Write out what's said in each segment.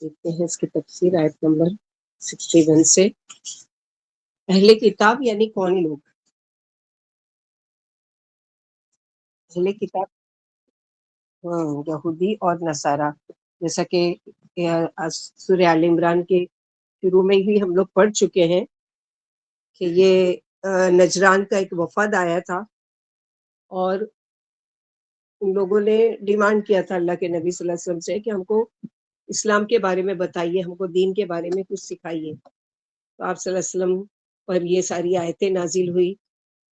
دیکھتے ہیں اس کی تفسیر آیت نمبر 61 سے. اہل کتاب یعنی کون لوگ؟ اہل کتاب یہودی اور نصارہ، جیسا کہ سورہ آل عمران کے شروع میں ہی ہم لوگ پڑھ چکے ہیں کہ یہ نجران کا ایک وفد آیا تھا اور ان لوگوں نے ڈیمانڈ کیا تھا اللہ کے نبی صلی اللہ علیہ وسلم سے کہ ہم کو اسلام کے بارے میں بتائیے، ہم کو دین کے بارے میں کچھ سکھائیے. تو آپ صلی اللہ علیہ وسلم پر یہ ساری آیتیں نازل ہوئی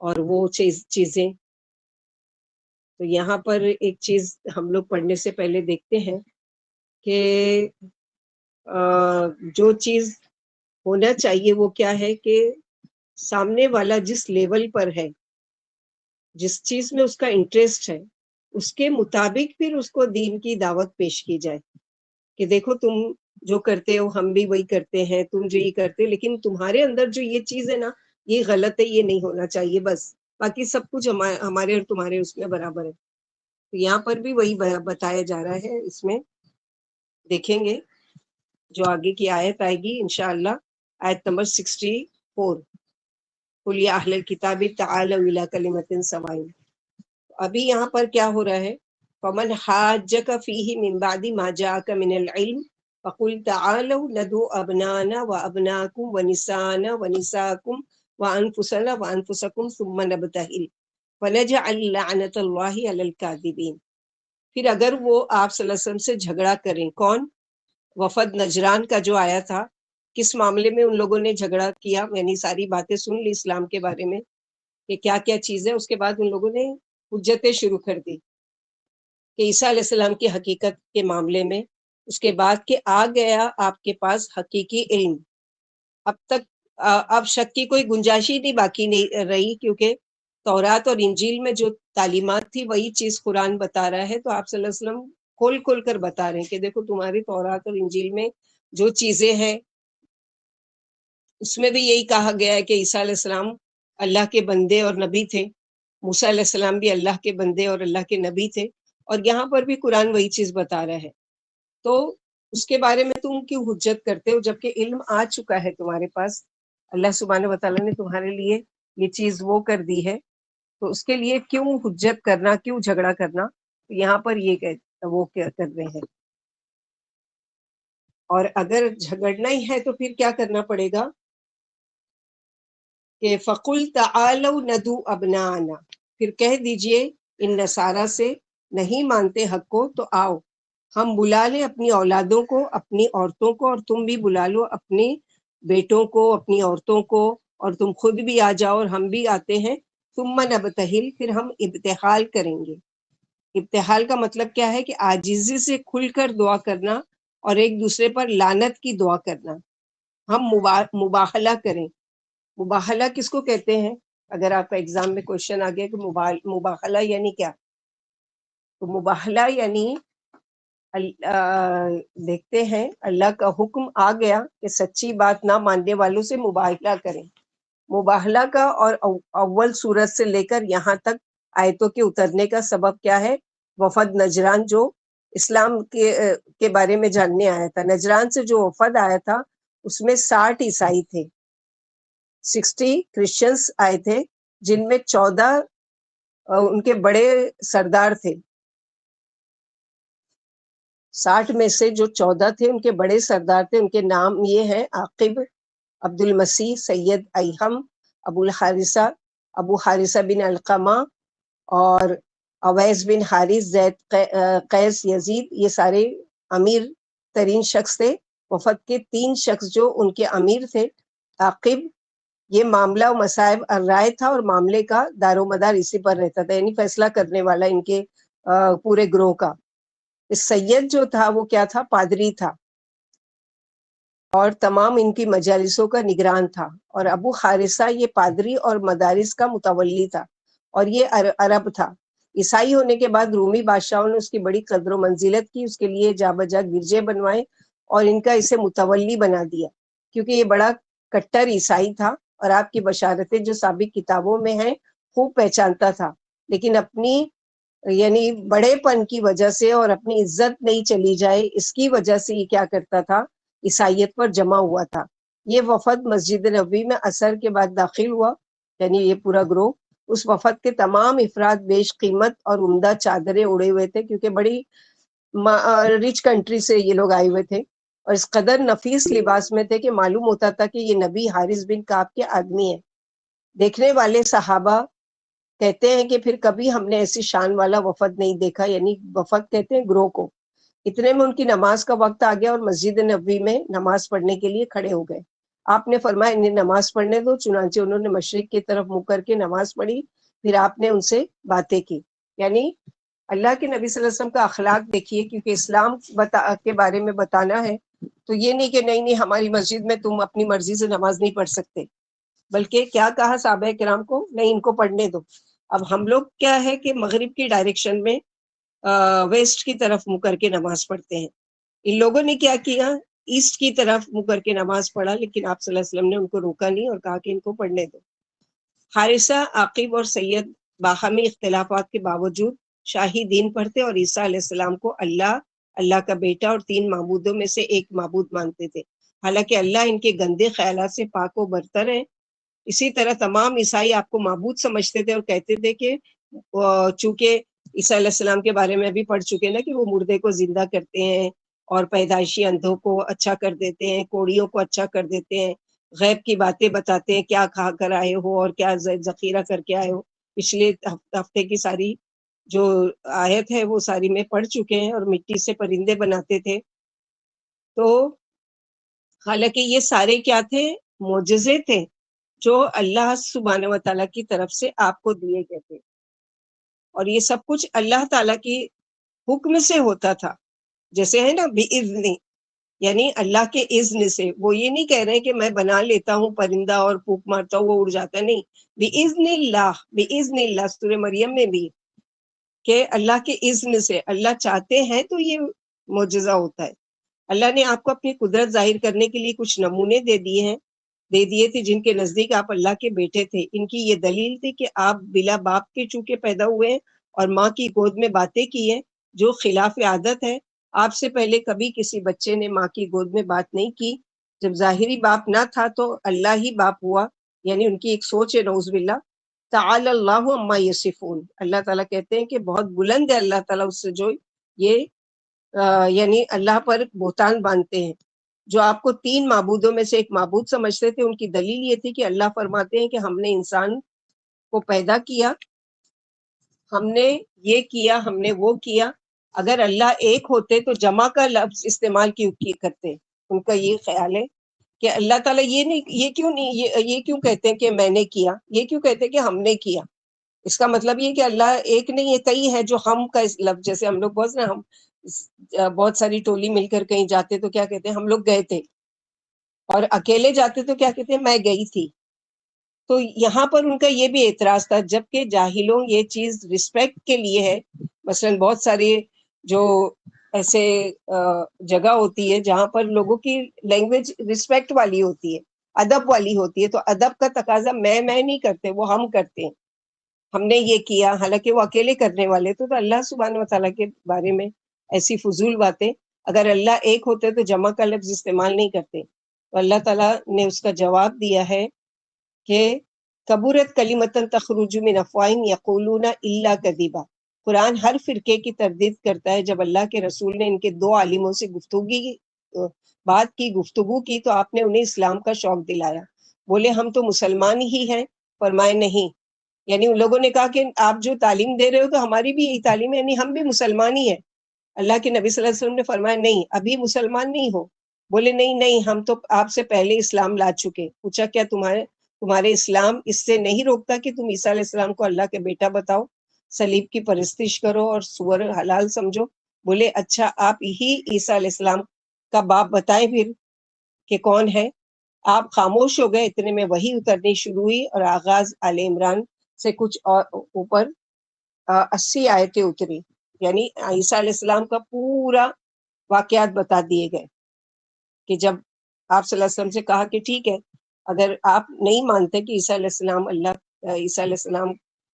اور وہ چیزیں. تو یہاں پر ایک چیز ہم لوگ پڑھنے سے پہلے دیکھتے ہیں کہ جو چیز ہونا چاہیے وہ کیا ہے کہ سامنے والا جس لیول پر ہے، جس چیز میں اس کا انٹرسٹ ہے، اس کے مطابق پھر اس کو دین کی دعوت پیش کی جائے کہ دیکھو تم جو کرتے ہو ہم بھی وہی کرتے ہیں، تم جو یہ کرتے ہو لیکن تمہارے اندر جو یہ چیز ہے نا یہ غلط ہے، یہ نہیں ہونا چاہیے، بس باقی سب کچھ ہمارے اور تمہارے اس میں برابر ہے. تو یہاں پر بھی وہی بتایا جا رہا ہے. اس میں دیکھیں گے جو آگے کی آیت آئے گی انشاءاللہ، آیت نمبر 64. قُلْ يَا أَهْلَ الْكِتَابِ تَعَالَوْا إِلَىٰ كَلِمَةٍ سَوَاءٍ. ابھی یہاں پر کیا ہو رہا ہے؟ فَمَنْ حَاجَّكَ فِيهِ مِنْ بَعْدِ مَا جَاءَكَ مِنَ الْعِلْمِ فَقُلْ تَعَالَوْا نَدْعُوا أَبْنَاءَنَا وَأَبْنَاءَكُمْ وَنِسَاءَنَا وَنِسَاءَكُمْ وَأَنفُسَنَا وَأَنفُسَكُمْ ثُمَّ نَبْتَهِلْ فَنَجْعَلَ لَعْنَةَ اللَّهِ عَلَى الْكَاذِبِينَ. پھر اگر وہ آپ صلی اللہ علیہ وسلم سے جھگڑا کریں، کون؟ وفد نجران کا جو آیا تھا، کس معاملے میں ان لوگوں نے جھگڑا کیا؟ یعنی ساری باتیں سن لی اسلام کے بارے میں کہ کیا کیا چیز ہے. اس کے بعد ان لوگوں نے حجتیں شروع کر دی کہ عیسیٰ علیہ السلام کی حقیقت کے معاملے میں. اس کے بعد کہ آ گیا آپ کے پاس حقیقی علم، اب تک اب شک کی کوئی گنجائش ہی نہیں باقی نہیں رہی، کیونکہ تورات اور انجیل میں جو تعلیمات تھی وہی چیز قرآن بتا رہا ہے. تو آپ صلی اللہ علیہ وسلم کھول کھول کر بتا رہے ہیں کہ دیکھو تمہاری تورات اور انجیل میں جو چیزیں ہیں اس میں بھی یہی کہا گیا ہے کہ عیسیٰ علیہ السلام اللہ کے بندے اور نبی تھے، موسیٰ علیہ السلام بھی اللہ کے بندے اور اللہ کے نبی تھے، اور یہاں پر بھی قرآن وہی چیز بتا رہا ہے. تو اس کے بارے میں تم کیوں حجت کرتے ہو جبکہ علم آ چکا ہے تمہارے پاس؟ اللہ سبحانہ وتعالیٰ نے تمہارے لیے یہ چیز وہ کر دی ہے، تو اس کے لیے کیوں حجت کرنا، کیوں جھگڑا کرنا؟ یہاں پر یہ وہ کیا کر رہے ہیں. اور اگر جھگڑنا ہی ہے تو پھر کیا کرنا پڑے گا کہ فَقُلْ تَعَالَوْا نَدْعُوا أَبْنَاءَنَا، پھر کہہ دیجئے ان نصارہ سے، نہیں مانتے حق کو تو آؤ ہم بلا لیں اپنی اولادوں کو، اپنی عورتوں کو، اور تم بھی بلا لو اپنے بیٹوں کو، اپنی عورتوں کو، اور تم خود بھی آ جاؤ اور ہم بھی آتے ہیں. ثم نبتہل، پھر ہم ابتحال کریں گے. ابتحال کا مطلب کیا ہے کہ عاجزی سے کھل کر دعا کرنا اور ایک دوسرے پر لعنت کی دعا کرنا. ہم مباہلہ کریں. مباہلہ کس کو کہتے ہیں؟ اگر آپ کا ایگزام میں کوشچن آ گیا کہ مباہلہ یعنی کیا، تو مباہلہ یعنی دیکھتے ہیں اللہ کا حکم آ گیا کہ سچی بات نہ ماننے والوں سے مباہلہ کریں. مباہلہ کا اور اول سورت سے لے کر یہاں تک آیتوں کے اترنے کا سبب کیا ہے؟ وفد نجران جو اسلام کے بارے میں جاننے آیا تھا. نجران سے جو وفد آیا تھا اس میں 60 عیسائی تھے، 60 کرسچنز آئے تھے، جن میں 14 ان کے بڑے سردار تھے. 60 میں سے جو 14 تھے ان کے بڑے سردار تھے. ان کے نام یہ ہیں: عاقب، عبد المسیح، سید ایہم، ابو حارثہ بن علقمہ، اور اویس بن حارث، زید، قیس، یزید. یہ سارے امیر ترین شخص تھے. وفد کے 3 شخص جو ان کے امیر تھے. عاقب، یہ معاملہ و مصائب الرائے تھا اور معاملے کا دار و مدار اسی پر رہتا تھا، یعنی فیصلہ کرنے والا ان کے پورے گروہ کا. سید جو تھا وہ کیا تھا؟ پادری تھا اور تمام ان کی مجالسوں کا نگران تھا. اور ابو حارثہ یہ پادری اور مدارس کا متولی تھا، اور یہ عرب تھا. عیسائی ہونے کے بعد رومی بادشاہوں نے اس کی بڑی قدر و منزلت کی، اس کے لیے جا بجا گرجے بنوائے اور ان کا اسے متولی بنا دیا، کیونکہ یہ بڑا کٹر عیسائی تھا اور آپ کی بشارتیں جو سابق کتابوں میں ہیں خوب پہچانتا تھا، لیکن اپنی یعنی بڑے پن کی وجہ سے اور اپنی عزت نہیں چلی جائے اس کی وجہ سے یہ کیا کرتا تھا، عیسائیت پر جمع ہوا تھا۔ یہ وفد مسجد نبوی میں عصر کے بعد داخل ہوا، یعنی یہ پورا گروہ۔ اس وفد کے تمام افراد بیش قیمت اور عمدہ چادریں اڑے ہوئے تھے، کیونکہ بڑی رچ کنٹری سے یہ لوگ آئے ہوئے تھے، اور اس قدر نفیس لباس میں تھے کہ معلوم ہوتا تھا کہ یہ نبی حارث بن کعب کے آدمی ہیں۔ دیکھنے والے صحابہ کہتے ہیں کہ پھر کبھی ہم نے ایسی شان والا وفد نہیں دیکھا، یعنی وفد کہتے ہیں گروہ کو۔ اتنے میں ان کی نماز کا وقت آ گیا اور مسجد نبوی میں نماز پڑھنے کے لیے کھڑے ہو گئے۔ آپ نے فرمایا انہیں نماز پڑھنے دو، چنانچہ انہوں نے مشرق کی طرف منہ کر کے نماز پڑھی، پھر آپ نے ان سے باتیں کی۔ یعنی اللہ کے نبی صلی اللہ علیہ وسلم کا اخلاق دیکھیے، کیونکہ اسلام کے بارے میں بتانا ہے تو یہ نہیں کہ نہیں ہماری مسجد میں تم اپنی مرضی سے نماز نہیں پڑھ سکتے، بلکہ کیا کہا صحابہ کرام کو، نہیں ان کو پڑھنے دو۔ اب ہم لوگ کیا ہے کہ مغرب کی ڈائریکشن میں ویسٹ کی طرف منہ کر کے نماز پڑھتے ہیں، ان لوگوں نے کیا کیا، ایسٹ کی طرف منہ کر کے نماز پڑھا، لیکن آپ صلی اللہ علیہ وسلم نے ان کو روکا نہیں اور کہا کہ ان کو پڑھنے دو۔ حارثہ، عاقب اور سید باہمی اختلافات کے باوجود شاہی دین پر تھے اور عیسیٰ علیہ السلام کو اللہ کا بیٹا اور 3 معبودوں میں سے ایک معبود مانتے تھے، حالانکہ اللہ ان کے گندے خیالات سے پاک و برتر ہے۔ اسی طرح تمام عیسائی آپ کو معبود سمجھتے تھے اور کہتے تھے کہ چونکہ عیسیٰ علیہ السلام کے بارے میں ابھی پڑھ چکے نا کہ وہ مردے کو زندہ کرتے ہیں اور پیدائشی اندھوں کو اچھا کر دیتے ہیں، کوڑیوں کو اچھا کر دیتے ہیں، غیب کی باتیں بتاتے ہیں، کیا کھا کر آئے ہو اور کیا ذخیرہ کر کے آئے ہو۔ پچھلے ہفتے کی ساری جو آیت ہے وہ ساری میں پڑھ چکے ہیں، اور مٹی سے پرندے بناتے تھے۔ تو حالانکہ یہ سارے کیا تھے، معجزے تھے جو اللہ سبحانہ و تعالیٰ کی طرف سے آپ کو دیے گئے تھے، اور یہ سب کچھ اللہ تعالیٰ کی حکم سے ہوتا تھا، جیسے ہے نا بِإِذْنِ، یعنی اللہ کے اذن سے۔ وہ یہ نہیں کہہ رہے کہ میں بنا لیتا ہوں پرندہ اور پھونک مارتا ہوں وہ اڑ جاتا ہے، نہیں، بِإِذْنِ اللہ، بِإِذْنِ اللہ سورہ مریم میں بھی کہ اللہ کے اذن سے، اللہ چاہتے ہیں تو یہ معجزہ ہوتا ہے۔ اللہ نے آپ کو اپنی قدرت ظاہر کرنے کے لیے کچھ نمونے دے دیے تھے، جن کے نزدیک آپ اللہ کے بیٹے تھے۔ ان کی یہ دلیل تھی کہ آپ بلا باپ کے چونکہ پیدا ہوئے ہیں اور ماں کی گود میں باتیں کی ہیں، جو خلاف عادت ہے۔ آپ سے پہلے کبھی کسی بچے نے ماں کی گود میں بات نہیں کی۔ جب ظاہری باپ نہ تھا تو اللہ ہی باپ ہوا، یعنی ان کی ایک سوچ ہے، نعوذ باللہ۔ تعالی اللہ عما یصفون، اللہ تعالیٰ کہتے ہیں کہ بہت بلند ہے اللہ تعالیٰ اس سے جو یہ یعنی اللہ پر بہتان باندھتے ہیں۔ جو آپ کو 3 معبودوں میں سے ایک معبود سمجھتے تھے، ان کی دلیل یہ تھی کہ اللہ فرماتے ہیں کہ ہم نے انسان کو پیدا کیا، ہم نے یہ کیا، ہم نے وہ کیا۔ اگر اللہ ایک ہوتے تو جمع کا لفظ استعمال کیوں کرتے؟ ان کا یہ خیال ہے کہ اللہ تعالیٰ یہ کیوں کہتے ہیں کہ میں نے کیا، یہ کیوں کہتے ہیں کہ ہم نے کیا؟ اس کا مطلب یہ کہ اللہ ایک نہیں ہے، کئی ہے۔ جو ہم کا لفظ، جیسے ہم لوگ بہت ساری ٹولی مل کر کہیں جاتے تو کیا کہتے ہیں، ہم لوگ گئے تھے، اور اکیلے جاتے تو کیا کہتے ہیں، میں گئی تھی۔ تو یہاں پر ان کا یہ بھی اعتراض تھا، جبکہ جاہلوں یہ چیز رسپیکٹ کے لیے ہے۔ مثلا بہت سارے جو ایسے جگہ ہوتی ہے جہاں پر لوگوں کی لینگویج رسپیکٹ والی ہوتی ہے، ادب والی ہوتی ہے، تو ادب کا تقاضا میں نہیں کرتے، وہ ہم کرتے ہیں۔ ہم نے یہ کیا، حالانکہ وہ اکیلے کرنے والے تو اللہ سبحانہ و تعالیٰ کے بارے میں ایسی فضول باتیں، اگر اللہ ایک ہوتے تو جمع کا لفظ استعمال نہیں کرتے۔ تو اللہ تعالیٰ نے اس کا جواب دیا ہے کہ کبورت کلمتن تخرج من افواہہم یقولون الا کذبا۔ قرآن ہر فرقے کی تردید کرتا ہے۔ جب اللہ کے رسول نے ان کے 2 عالموں سے گفتگو کی تو آپ نے انہیں اسلام کا شوق دلایا۔ بولے ہم تو مسلمان ہی ہیں، فرمائے نہیں، یعنی ان لوگوں نے کہا کہ آپ جو تعلیم دے رہے ہو تو ہماری بھی یہی تعلیم ہے، یعنی ہم بھی مسلمان ہی ہیں۔ اللہ کے نبی صلی اللہ علیہ وسلم نے فرمایا نہیں، ابھی مسلمان نہیں ہو۔ بولے نہیں ہم تو آپ سے پہلے اسلام لا چکے۔ پوچھا کیا تمہارے اسلام اس سے نہیں روکتا کہ تم عیسیٰ علیہ السلام کو اللہ کے بیٹا بتاؤ، صلیب کی پرستش کرو اور سور حلال سمجھو؟ بولے اچھا آپ ہی عیسیٰ علیہ السلام کا باپ بتائیں پھر کہ کون ہے۔ آپ خاموش ہو گئے، اتنے میں وحی اترنی شروع ہوئی اور آغاز آل عمران سے کچھ اور اوپر 80 آیتیں اتری، یعنی عیسیٰ علیہ السلام کا پورا واقعات بتا دیے گئے کہ جب آپ صلی اللہ علیہ وسلم سے کہا کہ ٹھیک ہے، اگر آپ نہیں مانتے کہ عیسیٰ علیہ السلام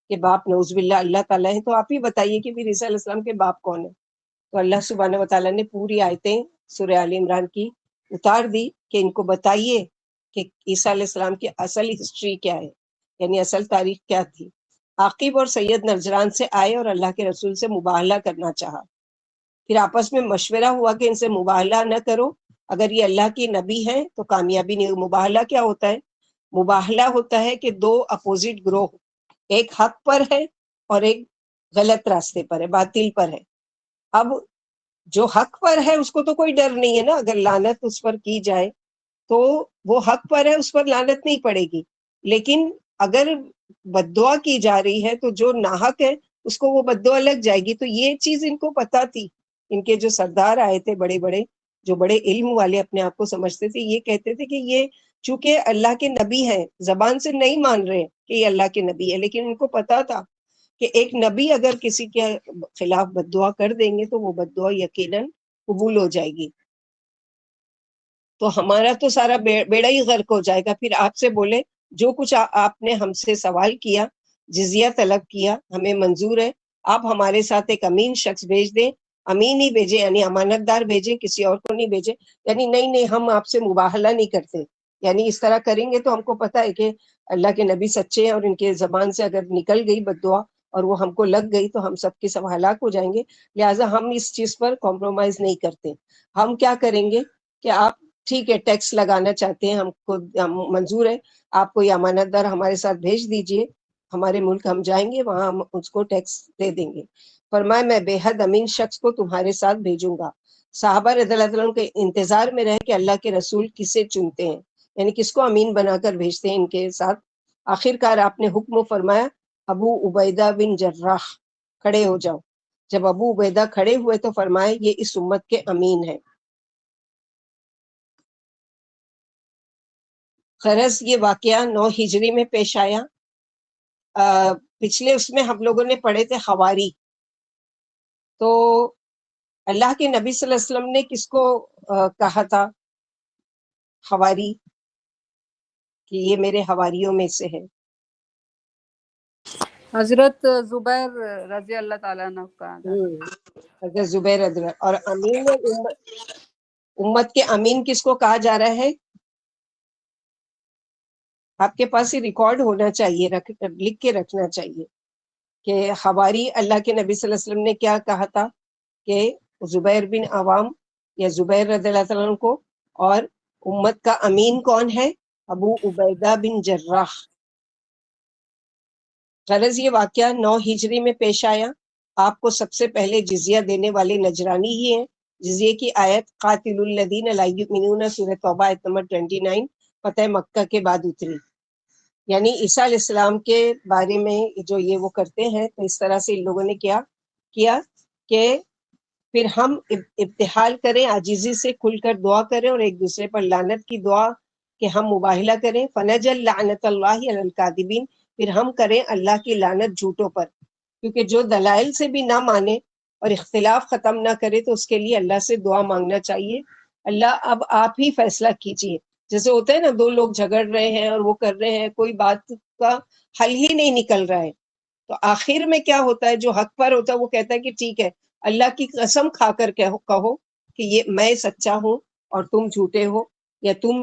کہ باپ نعوذ باللہ اللہ تعالیٰ ہے، تو آپ ہی بتائیے کہ پھر عیسیٰ علیہ السلام کے باپ کون ہے؟ تو اللہ سبحانہ و تعالیٰ نے پوری آیتیں سورہ آل عمران کی اتار دی کہ ان کو بتائیے کہ عیسیٰ علیہ السلام کی اصل ہسٹری کیا ہے، یعنی اصل تاریخ کیا تھی۔ عاقب اور سید نجران سے آئے اور اللہ کے رسول سے مباہلہ کرنا چاہا، پھر آپس میں مشورہ ہوا کہ ان سے مباہلہ نہ کرو، اگر یہ اللہ کی نبی ہیں تو کامیابی نہیں۔ مباہلہ کیا ہوتا ہے؟ مباہلہ ہوتا ہے کہ دو اپوزٹ گروہ، ایک حق پر ہے اور ایک غلط راستے پر ہے، باطل پر ہے۔ اب جو حق پر ہے اس کو تو کوئی ڈر نہیں ہے نا، اگر لعنت اس پر کی جائے تو وہ حق پر ہے، اس پر لعنت نہیں پڑے گی، لیکن اگر بد دعا کی جا رہی ہے تو جو ناحق ہے اس کو وہ بد دعا لگ جائے گی۔ تو یہ چیز ان کو پتا تھی، ان کے جو سردار آئے تھے بڑے بڑے، جو بڑے علم والے اپنے آپ کو سمجھتے تھے، یہ کہتے تھے کہ یہ چونکہ اللہ کے نبی ہیں، زبان سے نہیں مان رہے کہ یہ اللہ کے نبی ہے، لیکن ان کو پتا تھا کہ ایک نبی اگر کسی کے خلاف بد دعا کر دیں گے تو وہ بد دعا یقیناً قبول ہو جائے گی، تو ہمارا تو سارا بیڑا ہی غرق ہو جائے گا۔ پھر آپ سے بولے جو کچھ آپ نے ہم سے سوال کیا، جزیہ طلب کیا، ہمیں منظور ہے، آپ ہمارے ساتھ ایک امین شخص بھیج دیں، امین ہی بھیجیں، یعنی امانت دار بھیجیں، کسی اور کو نہیں بھیجیں، یعنی نہیں ہم آپ سے مباہلہ نہیں کرتے، یعنی اس طرح کریں گے تو ہم کو پتا ہے کہ اللہ کے نبی سچے ہیں، اور ان کے زبان سے اگر نکل گئی بد دعا اور وہ ہم کو لگ گئی تو ہم سب کے سب ہلاک ہو جائیں گے، لہٰذا ہم اس چیز پر کمپرومائز نہیں کرتے۔ ہم کیا کریں گے کہ آپ ٹھیک ہے ٹیکس لگانا چاہتے ہیں، ہم منظور ہے، آپ کوئی امانت دار ہمارے ساتھ بھیج دیجئے، ہمارے ملک ہم جائیں گے، وہاں ہم اس کو ٹیکس دے دیں گے۔ فرمایا میں بے حد امین شخص کو تمہارے ساتھ بھیجوں گا۔ صحابہ رضی اللہ عنہ کے انتظار میں رہے کہ اللہ کے رسول کسے چنتے ہیں، یعنی کس کو امین بنا کر بھیجتے ہیں ان کے ساتھ۔ آخر کار آپ نے حکم فرمایا ابو عبیدہ بن جراح کھڑے ہو جاؤ۔ جب ابو عبیدہ کھڑے ہوئے تو فرمایا یہ اس امت کے امین ہیں۔ غرض یہ واقعہ 9 ہجری میں پیش آیا۔ پچھلے اس میں ہم لوگوں نے پڑھے تھے خواری، تو اللہ کے نبی صلی اللہ علیہ وسلم نے کس کو کہا تھا خواری کہ یہ میرے حواریوں میں سے ہے؟ حضرت زبیر رضی اللہ تعالیٰ عنہ کا تھا۔ حضرت زبیر رضی اللہ، اور امین امت کے امین کس کو کہا جا رہا ہے؟ آپ کے پاس یہ ریکارڈ ہونا چاہیے، لکھ کے رکھنا چاہیے کہ خواری اللہ کے نبی صلی اللہ علیہ وسلم نے کیا کہا تھا کہ زبیر بن عوام یا زبیر رضی اللہ تعالیٰ عنہ کو، اور امت کا امین کون ہے؟ ابو عبیدہ بن جراح۔ غرض یہ واقعہ 9 ہجری میں پیش آیا۔ آپ کو سب سے پہلے جزیہ دینے والے نجرانی ہی ہیں۔ جزیے کی آیت قاتل الذین لا یؤمنون سورہ توبہ آیت نمبر 29 فتح مکہ کے بعد اتری، یعنی عیسیٰ علیہ السلام کے بارے میں جو یہ وہ کرتے ہیں، تو اس طرح سے ان لوگوں نے کیا کیا کہ پھر ہم ابتحال کریں، عاجزی سے کھل کر دعا کریں اور ایک دوسرے پر لعنت کی دعا کہ ہم مباہلہ کریں۔ فنجل لعنت اللہ علی الکاذبین، پھر ہم کریں اللہ کی لعنت جھوٹوں پر، کیونکہ جو دلائل سے بھی نہ مانے اور اختلاف ختم نہ کرے تو اس کے لیے اللہ سے دعا مانگنا چاہیے، اللہ اب آپ ہی فیصلہ کیجیے۔ جیسے ہوتا ہے نا، دو لوگ جھگڑ رہے ہیں اور وہ کر رہے ہیں، کوئی بات کا حل ہی نہیں نکل رہا ہے، تو آخر میں کیا ہوتا ہے، جو حق پر ہوتا ہے وہ کہتا ہے کہ ٹھیک ہے، اللہ کی قسم کھا کر کہو کہ یہ میں سچا ہوں اور تم جھوٹے ہو، یا تم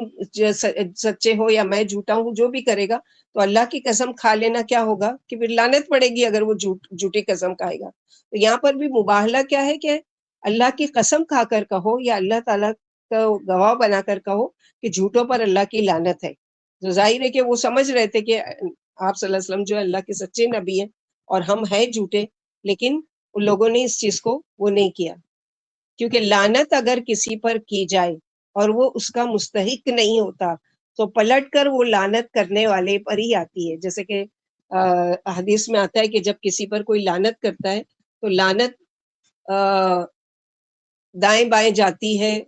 سچے ہو یا میں جھوٹا ہوں، جو بھی کرے گا تو اللہ کی قسم کھا لینا کیا ہوگا کہ پھر لعنت پڑے گی اگر وہ جھوٹی قسم کھائے گا۔ تو یہاں پر بھی مباہلہ کیا ہے کہ اللہ کی قسم کھا کر کہو یا اللہ تعالیٰ کا گواہ بنا کر کہو کہ جھوٹوں پر اللہ کی لعنت ہے۔ تو ظاہر ہے کہ وہ سمجھ رہے تھے کہ آپ صلی اللہ علیہ وسلم جو اللہ کے سچے نبی ہیں اور ہم ہیں جھوٹے، لیکن ان لوگوں نے اس چیز کو وہ نہیں کیا، کیونکہ لعنت اگر کسی پر کی جائے اور وہ اس کا مستحق نہیں ہوتا تو پلٹ کر وہ لعنت کرنے والے پر ہی آتی ہے۔ جیسے کہ حدیث میں آتا ہے کہ جب کسی پر کوئی لعنت کرتا ہے تو لعنت دائیں بائیں جاتی ہے،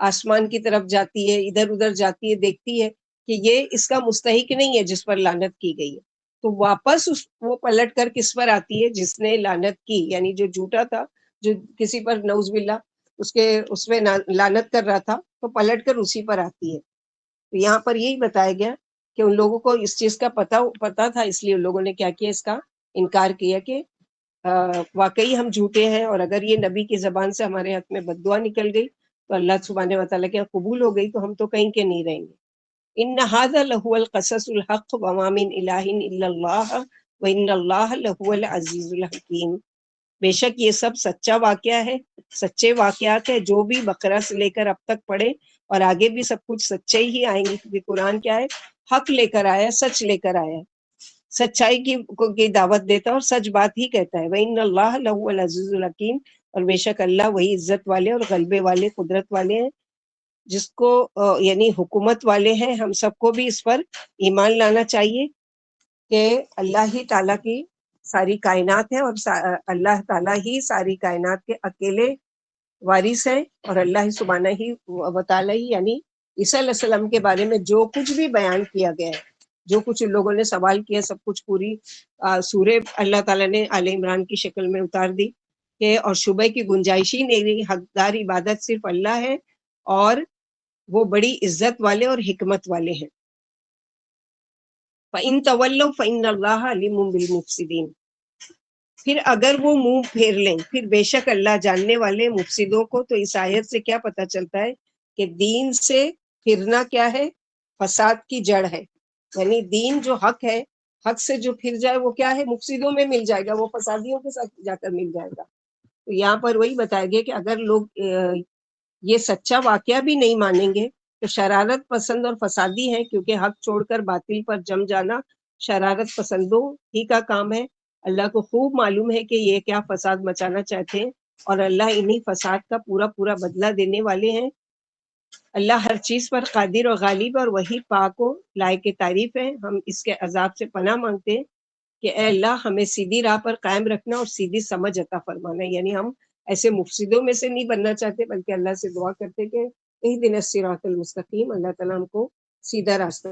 آسمان کی طرف جاتی ہے، ادھر ادھر جاتی ہے، دیکھتی ہے کہ یہ اس کا مستحق نہیں ہے جس پر لعنت کی گئی ہے، تو واپس وہ پلٹ کر کس پر آتی ہے؟ جس نے لعنت کی، یعنی جو جھوٹا تھا، جو کسی پر نعوذ باللہ اس میں لعنت کر رہا تھا، تو پلٹ کر اسی پر آتی ہے۔ تو یہاں پر یہی بتایا گیا کہ ان لوگوں کو اس چیز کا پتا تھا، اس لیے ان لوگوں نے کیا کیا، اس کا انکار کیا کہ واقعی ہم جھوٹے ہیں، اور اگر یہ نبی کی زبان سے ہمارے ہاتھ میں بد دعا نکل گئی تو اللہ سبحانہ و تعالیٰ کے قبول ہو گئی تو ہم تو کہیں کے نہیں رہیں گے۔ ان ھذا لہو القصص الحق وما من الہ الا اللہ وان اللہ لہو العزیز الحکیم۔ بے شک یہ سب سچا واقعہ ہے، سچے واقعات ہے، جو بھی بقرہ سے لے کر اب تک پڑھے اور آگے بھی سب کچھ سچے ہی آئیں گے، کیونکہ قرآن کیا ہے، حق لے کر آیا، سچ لے کر آیا، سچائی کی دعوت دیتا ہے اور سچ بات ہی کہتا ہے۔ وَإِنَّ اللَّهَ لَهُوَ الْعَزِيزُ الْحَكِيمُ، اور بے شک اللہ وہی عزت والے اور غلبے والے قدرت والے ہیں، جس کو یعنی حکومت والے ہیں۔ ہم سب کو بھی اس پر ایمان لانا چاہیے کہ اللہ ہی تعالیٰ کی ساری کائنات ہے، اور اللہ تعالیٰ ہی ساری کائنات کے اکیلے وارث ہیں، اور اللہ سبحانہ ہی و تعالیٰ ہی یعنی عیسیٰ علیہ السلام کے بارے میں جو کچھ بھی بیان کیا گیا ہے، جو کچھ ان لوگوں نے سوال کیا، سب کچھ پوری سورہ اللہ تعالیٰ نے آل عمران کی شکل میں اتار دی کہ اور شبہ کی گنجائش ہی نہیں رہی، حقدار عبادت صرف اللہ ہے، اور وہ بڑی عزت والے اور حکمت والے ہیں۔ فَإِن تَوَلَّوْا فَإِنَّ اللَّهَ عَلِيمٌ بِالْمُفْسِدِينَ، پھر اگر وہ منہ پھیر لیں، پھر بے شک اللہ جاننے والے مفسدوں کو۔ تو اس آیت سے کیا پتہ چلتا ہے کہ دین سے پھرنا کیا ہے، فساد کی جڑ ہے، یعنی دین جو حق ہے، حق سے جو پھر جائے وہ کیا ہے، مفسدوں میں مل جائے گا، وہ فسادیوں کے ساتھ جا کر مل جائے گا۔ تو یہاں پر وہی بتایا گیا کہ اگر لوگ یہ سچا واقعہ بھی نہیں مانیں گے تو شرارت پسند اور فسادی ہیں، کیونکہ حق چھوڑ کر باطل پر جم جانا شرارت پسندوں ہی کا کام ہے۔ اللہ کو خوب معلوم ہے کہ یہ کیا فساد مچانا چاہتے ہیں، اور اللہ انہی فساد کا پورا پورا بدلہ دینے والے ہیں۔ اللہ ہر چیز پر قادر اور غالب، اور وہی پاک و لائق تعریف ہے۔ ہم اس کے عذاب سے پناہ مانگتے ہیں کہ اے اللہ ہمیں سیدھی راہ پر قائم رکھنا اور سیدھی سمجھ عطا فرمانا، یعنی ہم ایسے مفسدوں میں سے نہیں بننا چاہتے، بلکہ اللہ سے دعا کرتے کہ اہدنا الصراط المستقیم، اللہ تعالیٰ ہم کو سیدھا راستہ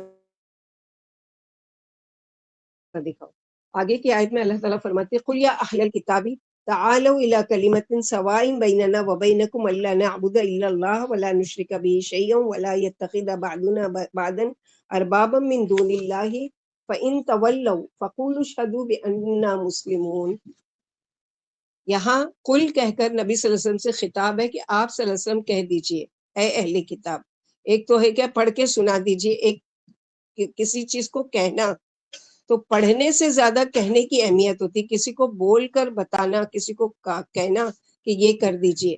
دکھاؤ۔ آگے کی آیت میں اللہ تعالیٰ فرماتے ہیں قل یا اہل الکتاب تعالوا الی کلمۃ سواء بیننا وبینکم الا نعبد الا اللہ ولا نشرک به شیئا ولا يتخذ بعضنا بعضا اربابا من دون اللہ فإن تولوا فقولوا اشهدوا بأننا مسلمون۔ یہاں قل کہہ کر نبی صلی اللہ علیہ وسلم سے خطاب ہے کہ آپ صلی اللہ علیہ وسلم کہہ دیجئے اے اہل کتاب۔ ایک تو ہے کہ پڑھ کے سنا دیجئے، ایک کسی چیز کو کہنا، تو پڑھنے سے زیادہ کہنے کی اہمیت ہوتی، کسی کو بول کر بتانا، کسی کو کہنا کہ یہ کر دیجئے۔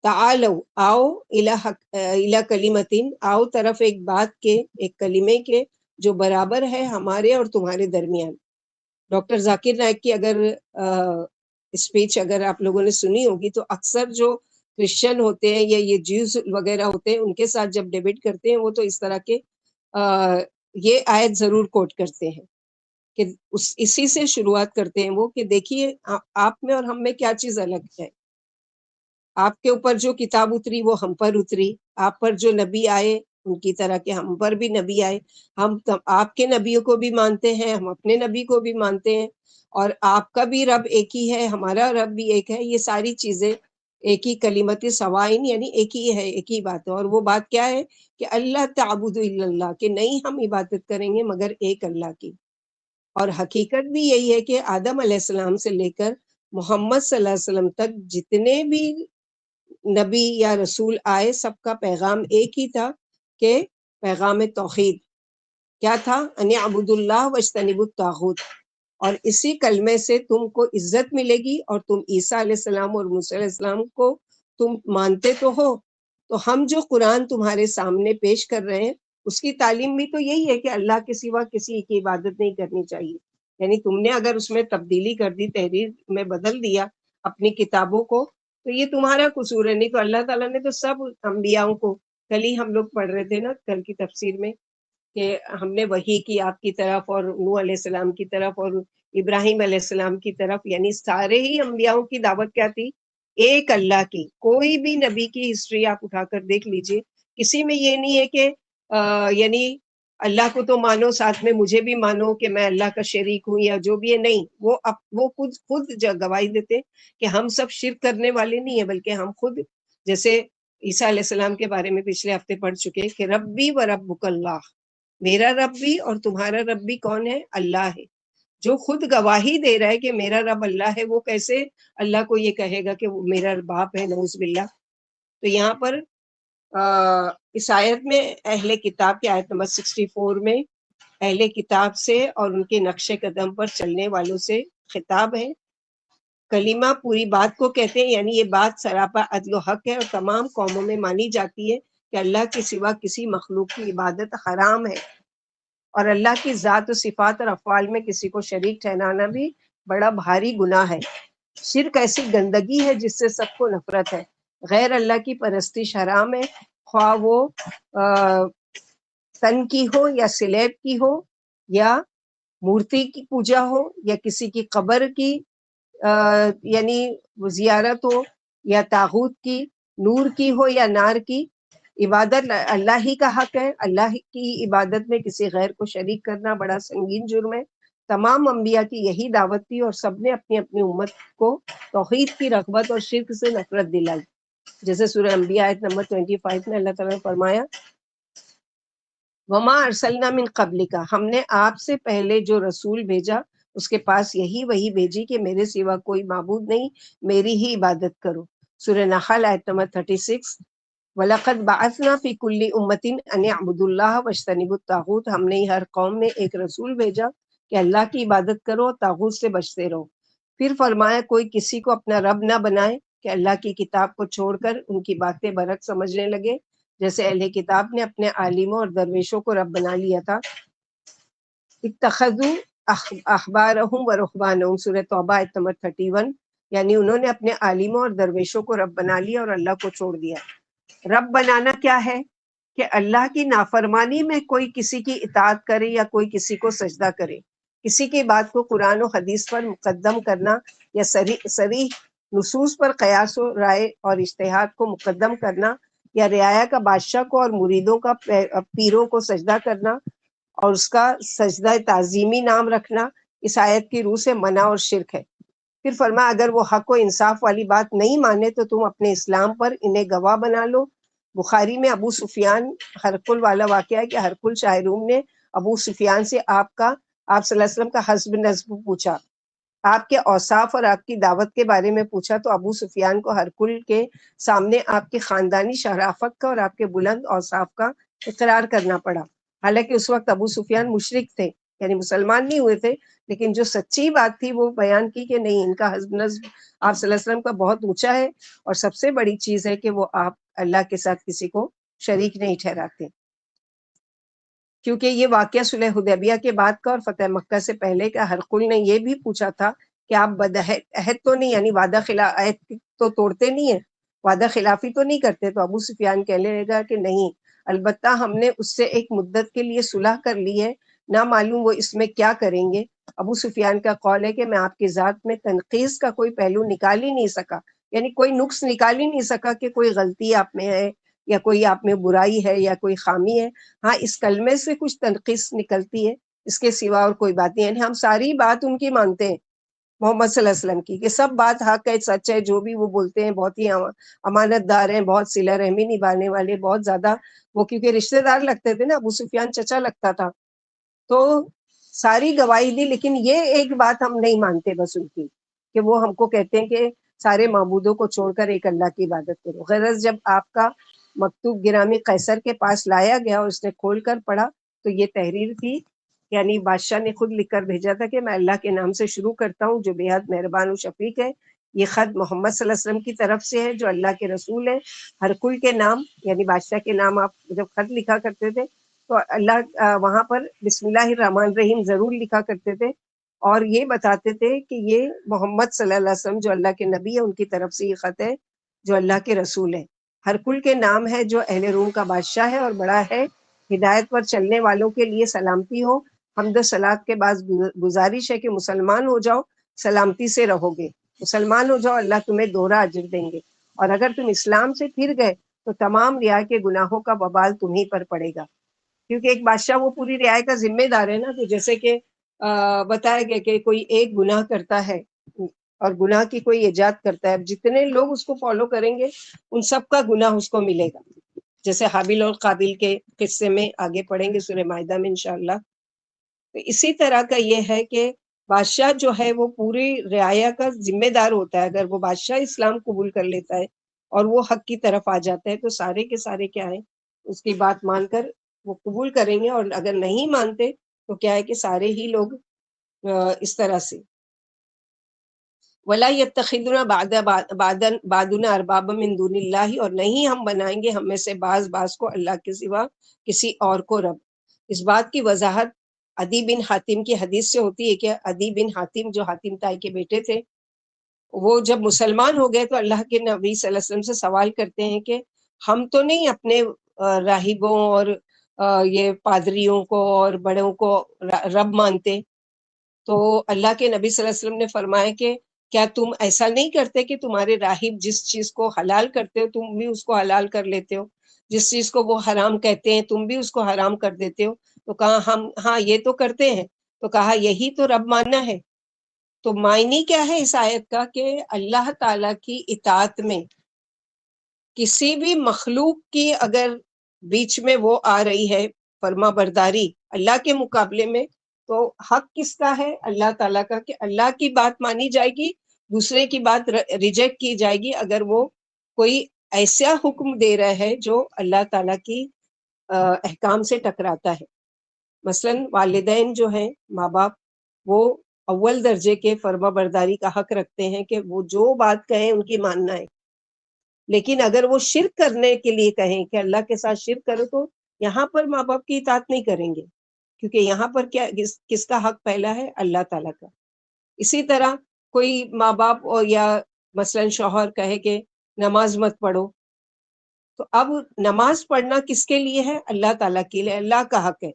تعالو آؤ الی کلمتین، آؤ طرف ایک بات کے، ایک کلمے کے جو برابر ہے ہمارے اور تمہارے درمیان۔ ڈاکٹر ذاکر نائک کی اگر اسپیچ اگر آپ لوگوں نے سنی ہوگی تو اکثر جو کرسچن ہوتے ہیں یا یہ جیوز وغیرہ ہوتے ہیں ان کے ساتھ جب ڈیبیٹ کرتے ہیں وہ تو اس طرح کے یہ آیت ضرور کوٹ کرتے ہیں کہ اسی سے شروعات کرتے ہیں وہ کہ دیکھیے آپ میں اور ہم میں کیا چیز الگ ہے، آپ کے اوپر جو کتاب اتری وہ ہم پر اتری، آپ پر جو نبی آئے ان کی طرح کے ہم پر بھی نبی آئے، ہم آپ کے نبیوں کو بھی مانتے ہیں، ہم اپنے نبی کو بھی مانتے ہیں، اور آپ کا بھی رب ایک ہی ہے، ہمارا رب بھی ایک ہے۔ یہ ساری چیزیں ایک ہی کلمت سوائن یعنی ایک ہی ہے، ایک ہی بات ہے۔ اور وہ بات کیا ہے کہ اللہ تعبد الا اللہ، کہ نہیں ہم عبادت کریں گے مگر ایک اللہ کی۔ اور حقیقت بھی یہی ہے کہ آدم علیہ السلام سے لے کر محمد صلی اللہ علیہ وسلم تک جتنے بھی نبی یا رسول آئے سب کا پیغام ایک ہی تھا کہ پیغام توحید کیا تھا، ان اعبدوا اللہ واجتنبوا الطاغوت، اور اسی کلمے سے تم کو عزت ملے گی، اور تم عیسیٰ علیہ السلام اور موسیٰ علیہ السلام کو تم مانتے تو ہو۔ تو ہم جو قرآن تمہارے سامنے پیش کر رہے ہیں اس کی تعلیم بھی تو یہی ہے کہ اللہ کے سوا کسی کی عبادت نہیں کرنی چاہیے، یعنی تم نے اگر اس میں تبدیلی کر دی، تحریر میں بدل دیا اپنی کتابوں کو، تو یہ تمہارا قصور ہے، نہیں تو اللہ تعالیٰ نے تو سب انبیاؤں کو، کل ہی ہم لوگ پڑھ رہے تھے نا کل کی تفسیر میں کہ ہم نے وحی کی آپ کی طرف اور نوح علیہ السلام کی طرف اور ابراہیم علیہ السلام کی طرف، یعنی سارے ہی انبیاؤں کی دعوت کیا تھی، ایک اللہ کی۔ کوئی بھی نبی کی ہسٹری آپ اٹھا کر دیکھ لیجئے، کسی میں یہ نہیں ہے کہ یعنی اللہ کو تو مانو ساتھ میں مجھے بھی مانو کہ میں اللہ کا شریک ہوں یا جو بھی ہے، نہیں، وہ خود گواہی دیتے کہ ہم سب شرک کرنے والے نہیں ہیں، بلکہ ہم خود، جیسے عیسیٰ علیہ السلام کے بارے میں پچھلے ہفتے پڑھ چکے کہ ربی و ربک اللہ، میرا رب بھی اور تمہارا رب بھی کون ہے، اللہ ہے۔ جو خود گواہی دے رہا ہے کہ میرا رب اللہ ہے، وہ کیسے اللہ کو یہ کہے گا کہ وہ میرا باپ ہے، نعوذ باللہ. تو یہاں پر اس آیت میں اہل کتاب کی آیت نمبر 64 میں اہل کتاب سے اور ان کے نقش قدم پر چلنے والوں سے خطاب ہے. کلمہ پوری بات کو کہتے ہیں، یعنی یہ بات سراپا عدل و حق ہے اور تمام قوموں میں مانی جاتی ہے کہ اللہ کے سوا کسی مخلوق کی عبادت حرام ہے، اور اللہ کی ذات و صفات اور افعال میں کسی کو شریک ٹھہرانا بھی بڑا بھاری گناہ ہے. شرک ایسی گندگی ہے جس سے سب کو نفرت ہے. غیر اللہ کی پرستش حرام ہے، خواہ وہ تن کی ہو یا سلیب کی ہو، یا مورتی کی پوجا ہو، یا کسی کی قبر کی یعنی زیارت ہو، یا طاغوت کی، نور کی ہو یا نار کی. عبادت اللہ ہی کا حق ہے. اللہ کی عبادت میں کسی غیر کو شریک کرنا بڑا سنگین جرم ہے. تمام انبیاء کی یہی دعوت تھی اور سب نے اپنی اپنی امت کو توحید کی رغبت اور شرک سے نفرت دلائی. جیسے سورہ انبیاء آیت نمبر 25 میں اللہ تعالیٰ نے فرمایا وما ارسلنا من قبلک، ہم نے آپ سے پہلے جو رسول بھیجا اس کے پاس یہی وہی بھیجی کہ میرے سوا کوئی معبود نہیں، میری ہی عبادت کرو. سورہ نحل آیت نمبر 36 وَلَقَدْ بَعَثْنَا فِي كُلِّ أُمَّةٍ أَنِ اعْبُدُوا اللَّهَ وَاجْتَنِبُوا الطَّاغُوتَ، ہم نے ہر قوم میں ایک رسول بھیجا کہ اللہ کی عبادت کرو اور طاغوت سے بچتے رہو. پھر فرمایا کوئی کسی کو اپنا رب نہ بنائے کہ اللہ کی کتاب کو چھوڑ کر ان کی باتیں برعکس سمجھنے لگے، جیسے اہل کتاب نے اپنے عالموں اور درویشوں کو رب بنا لیا تھا. اتخذوا احبارهم ورهبانهم، سورہ توبہ آیت نمبر 31، یعنی انہوں نے اپنے عالموں اور درویشوں کو رب بنا لیا اور اللہ کو چھوڑ دیا. رب بنانا کیا ہے؟ کہ اللہ کی نافرمانی میں کوئی کسی کی اطاعت کرے یا کوئی کسی کو سجدہ کرے، کسی کی بات کو قرآن و حدیث پر مقدم کرنا یا صریح نصوص پر قیاس و رائے اور اجتہاد کو مقدم کرنا، یا رعایا کا بادشاہ کو اور مریدوں کا پیروں کو سجدہ کرنا اور اس کا سجدہ تعظیمی نام رکھنا، اس آیت کی روح سے منع اور شرک ہے. پھر فرمایا اگر وہ حق و انصاف والی بات نہیں مانے تو تم اپنے اسلام پر انہیں گواہ بنا لو. بخاری میں ابو سفیان ہرقل والا واقعہ ہے کہ ہرقل شاہ روم نے ابو سفیان سے آپ صلی اللہ علیہ وسلم کا حسب نسب پوچھا، آپ کے اوصاف اور آپ کی دعوت کے بارے میں پوچھا، تو ابو سفیان کو ہرقل کے سامنے آپ کی خاندانی شرافت کا اور آپ کے بلند اوصاف کا اقرار کرنا پڑا. حالانکہ اس وقت ابو سفیان مشرک تھے، یعنی مسلمان نہیں ہوئے تھے، لیکن جو سچی بات تھی وہ بیان کی کہ نہیں، ان کا حسب نسب آپ صلی اللہ علیہ وسلم کا بہت اونچا ہے، اور سب سے بڑی چیز ہے کہ وہ آپ اللہ کے ساتھ کسی کو شریک نہیں ٹھہراتے. کیونکہ یہ واقعہ صلح حدیبیہ کے بعد کا اور فتح مکہ سے پہلے کا. ہرقل نے یہ بھی پوچھا تھا کہ آپ عہد تو نہیں، یعنی وعدہ خلاف عہد تو توڑتے نہیں ہیں، وعدہ خلافی تو نہیں کرتے؟ تو ابو سفیان کہنے لگا کہ نہیں، البتہ ہم نے اس سے ایک مدت کے لیے صلح کر لی ہے، نہ معلوم وہ اس میں کیا کریں گے. ابو سفیان کا قول ہے کہ میں آپ کی ذات میں تنقیص کا کوئی پہلو نکال ہی نہیں سکا، یعنی کوئی نقص نکال ہی نہیں سکا کہ کوئی غلطی آپ میں ہے یا کوئی آپ میں برائی ہے یا کوئی خامی ہے. ہاں اس کلمے سے کچھ تنقیص نکلتی ہے، اس کے سوا اور کوئی بات نہیں. یعنی ہم ساری بات ان کی مانتے ہیں، محمد صلی اللہ علیہ وسلم کی، کہ سب بات حق ہے، سچ ہے، جو بھی وہ بولتے ہیں بہت ہی امانت دار ہیں، بہت صلہ رحمی نبھانے والے، بہت زیادہ وہ کیونکہ رشتہ دار لگتے تھے نا، ابو سفیان چچا لگتا تھا. تو ساری گواہی دی، لیکن یہ ایک بات ہم نہیں مانتے بس ان کی، کہ وہ ہم کو کہتے ہیں کہ سارے معبودوں کو چھوڑ کر ایک اللہ کی عبادت کرو. غرض جب آپ کا مکتوب گرامی قیصر کے پاس لایا گیا اور اس نے کھول کر پڑھا تو یہ تحریر تھی، یعنی بادشاہ نے خود لکھ کر بھیجا تھا کہ میں اللہ کے نام سے شروع کرتا ہوں جو بے حد مہربان و شفیق ہے. یہ خط محمد صلی اللہ علیہ وسلم کی طرف سے ہے جو اللہ کے رسول ہے. ہرقل کے نام یعنی بادشاہ کے نام آپ جب خط لکھا کرتے تھے تو اللہ وہاں پر بسم اللہ الرحمن الرحیم ضرور لکھا کرتے تھے، اور یہ بتاتے تھے کہ یہ محمد صلی اللہ علیہ وسلم جو اللہ کے نبی ہے ان کی طرف سے یہ خط ہے جو اللہ کے رسول ہے. ہرقل کے نام ہے جو اہل روم کا بادشاہ ہے اور بڑا ہے. ہدایت پر چلنے والوں کے لیے سلامتی ہو. حمد و صلات کے بعد گزارش ہے کہ مسلمان ہو جاؤ، سلامتی سے رہو گے. مسلمان ہو جاؤ، اللہ تمہیں دوہرا اجر دیں گے، اور اگر تم اسلام سے پھر گئے تو تمام رعایا کے گناہوں کا وبال تمہیں پر پڑے گا. کیونکہ ایک بادشاہ وہ پوری رعایا کا ذمہ دار ہے نا. تو جیسے کہ بتایا گیا کہ کوئی ایک گناہ کرتا ہے اور گناہ کی کوئی ایجاد کرتا ہے، جتنے لوگ اس کو فالو کریں گے ان سب کا گناہ اس کو ملے گا. جیسے حابیل اور قابیل کے قصے میں آگے پڑھیں گے سورہ مائدہ میں انشاءاللہ. تو اسی طرح کا یہ ہے کہ بادشاہ جو ہے وہ پوری رعایا کا ذمہ دار ہوتا ہے. اگر وہ بادشاہ اسلام قبول کر لیتا ہے اور وہ حق کی طرف آ جاتا ہے تو سارے کے سارے کیا ہے اس کی بات مان کر وہ قبول کریں گے, اور اگر نہیں مانتے تو کیا ہے کہ سارے ہی لوگ اس طرح سے وَلَا يَتَّخِذُونَ بَعْضُنَا أَرْبَابًا مِّن دُونِ اللَّهِ, اور نہیں ہم بنائیں گے ہم میں سے بعض کو اللہ کے سوا کسی اور کو رب. اس بات کی وضاحت عدی بن حاتم کی حدیث سے ہوتی ہے کہ عدی بن حاتم جو حاتم تائی کے بیٹے تھے, وہ جب مسلمان ہو گئے تو اللہ کے نبی صلی اللہ علیہ وسلم سے سوال کرتے ہیں کہ ہم تو نہیں اپنے راہبوں اور یہ پادریوں کو اور بڑوں کو رب مانتے. تو اللہ کے نبی صلی اللہ علیہ وسلم نے فرمایا کہ کیا تم ایسا نہیں کرتے کہ تمہارے راہب جس چیز کو حلال کرتے ہو تم بھی اس کو حلال کر لیتے ہو, جس چیز کو وہ حرام کہتے ہیں تم بھی اس کو حرام کر دیتے ہو؟ تو کہا ہم ہاں یہ تو کرتے ہیں. تو کہا یہی تو رب ماننا ہے. تو معنی کیا ہے اس آیت کا کہ اللہ تعالیٰ کی اطاعت میں کسی بھی مخلوق کی اگر بیچ میں وہ آ رہی ہے فرما برداری اللہ کے مقابلے میں, تو حق کس کا ہے؟ اللہ تعالیٰ کا, کہ اللہ کی بات مانی جائے گی, دوسرے کی بات ریجیکٹ کی جائے گی اگر وہ کوئی ایسا حکم دے رہا ہے جو اللہ تعالیٰ کی احکام سے ٹکراتا ہے. مثلا والدین جو ہیں ماں باپ وہ اول درجے کے فرما برداری کا حق رکھتے ہیں کہ وہ جو بات کہیں ان کی ماننا ہے. لیکن اگر وہ شرک کرنے کے لیے کہیں کہ اللہ کے ساتھ شرک کرو تو یہاں پر ماں باپ کی اطاعت نہیں کریں گے, کیونکہ یہاں پر کیا کس کا حق پہلا ہے؟ اللہ تعالیٰ کا. اسی طرح کوئی ماں باپ اور یا مثلا شوہر کہے کہ نماز مت پڑھو, تو اب نماز پڑھنا کس کے لیے ہے؟ اللہ تعالیٰ کے لیے, اللہ کا حق ہے.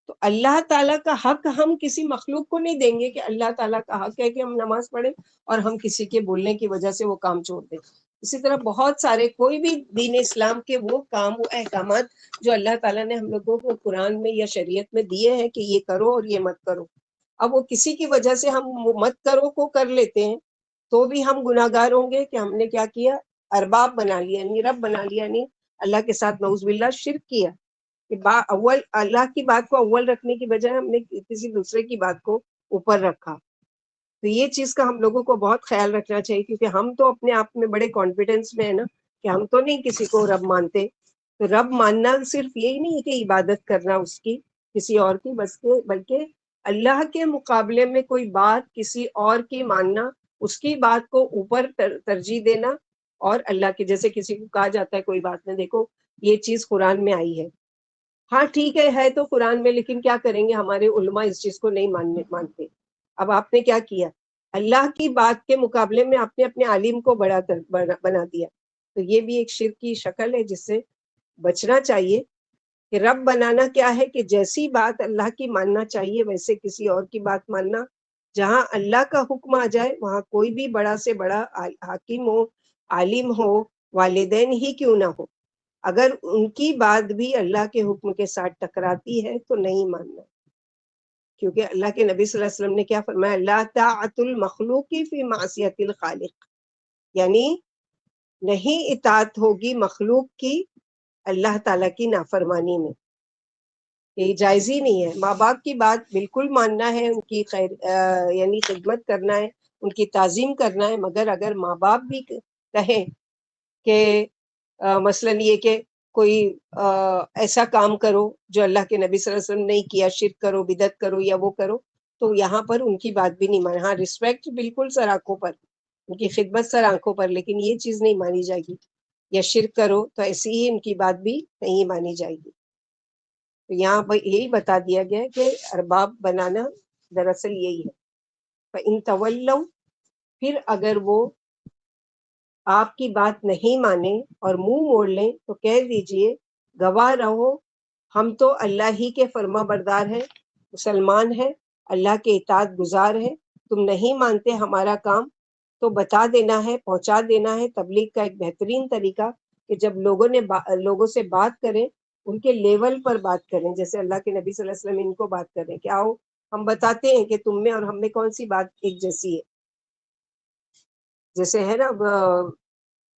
تو اللہ تعالیٰ کا حق ہم کسی مخلوق کو نہیں دیں گے کہ اللہ تعالیٰ کا حق ہے کہ ہم نماز پڑھیں اور ہم کسی کے بولنے کی وجہ سے وہ کام چھوڑ دیں. اسی طرح بہت سارے کوئی بھی دین اسلام کے وہ کام وہ احکامات جو اللہ تعالیٰ نے ہم لوگوں کو قرآن میں یا شریعت میں دیے ہیں کہ یہ کرو اور یہ مت کرو, اب وہ کسی کی وجہ سے ہم مت کرو کو کر لیتے ہیں تو بھی ہم گناہگار ہوں گے کہ ہم نے کیا کیا؟ ارباب بنا لیا, یعنی رب بنا لیا, یعنی اللہ کے ساتھ نعوذ باللہ شرک کیا. کہ اول اللہ کی بات کو اول رکھنے کی بجائے ہم نے کسی دوسرے کی بات کو اوپر رکھا. تو یہ چیز کا ہم لوگوں کو بہت خیال رکھنا چاہیے, کیونکہ ہم تو اپنے آپ میں بڑے کانفیڈنس میں ہے نا کہ ہم تو نہیں کسی کو رب مانتے. تو رب ماننا صرف یہی نہیں ہے کہ عبادت کرنا اس کی کسی اور کی, بس بلکہ اللہ کے مقابلے میں کوئی بات کسی اور کی ماننا, اس کی بات کو اوپر ترجیح دینا. اور اللہ کے جیسے کسی کو کہا جاتا ہے کوئی بات میں دیکھو یہ چیز قرآن میں آئی ہے, ہاں ٹھیک ہے تو قرآن میں, لیکن کیا کریں گے ہمارے علماء اس چیز کو نہیں مانتے. اب آپ نے کیا کیا؟ اللہ کی بات کے مقابلے میں آپ نے اپنے عالم کو بنا دیا. تو یہ بھی ایک شرک کی شکل ہے جس سے بچنا چاہیے. کہ رب بنانا کیا ہے کہ جیسی بات اللہ کی ماننا چاہیے ویسے کسی اور کی بات ماننا. جہاں اللہ کا حکم آ جائے وہاں کوئی بھی بڑا سے بڑا حاکم ہو, عالم ہو, والدین ہی کیوں نہ ہو, اگر ان کی بات بھی اللہ کے حکم کے ساتھ ٹکراتی ہے تو نہیں ماننا. کیونکہ اللہ کے نبی صلی اللہ علیہ وسلم نے کیا فرمایا؟ لا طاعت المخلوق فی معصیت الخالق, یعنی نہیں اطاعت ہوگی مخلوق کی اللہ تعالیٰ کی نافرمانی میں. یہ جائز ہی نہیں ہے. ماں باپ کی بات بالکل ماننا ہے, ان کی یعنی خدمت کرنا ہے, ان کی تعظیم کرنا ہے, مگر اگر ماں باپ بھی کہیں کہ مثلا یہ کہ کوئی ایسا کام کرو جو اللہ کے نبی صلی اللہ علیہ وسلم نہیں کیا, شرک کرو, بدعت کرو یا وہ کرو, تو یہاں پر ان کی بات بھی نہیں مانی. ہاں رسپیکٹ بالکل سر آنکھوں پر, ان کی خدمت سر آنکھوں پر, لیکن یہ چیز نہیں مانی جائے گی. یا شرک کرو تو ایسی ہی ان کی بات بھی نہیں مانی جائے گی. تو یہاں پر یہی بتا دیا گیا کہ ارباب بنانا دراصل یہی ہے. فَإِن تَوَلَّوْا, پھر اگر وہ آپ کی بات نہیں مانیں اور منہ موڑ لیں تو کہہ دیجئے گواہ رہو ہم تو اللہ ہی کے فرما بردار ہیں, مسلمان ہیں, اللہ کے اطاعت گزار ہیں. تم نہیں مانتے ہمارا کام تو بتا دینا ہے, پہنچا دینا ہے. تبلیغ کا ایک بہترین طریقہ کہ جب لوگوں سے بات کریں ان کے لیول پر بات کریں, جیسے اللہ کے نبی صلی اللہ علیہ وسلم ان کو بات کریں کہ آؤ ہم بتاتے ہیں کہ تم میں اور ہم میں کون سی بات ایک جیسی ہے. جیسے ہے نا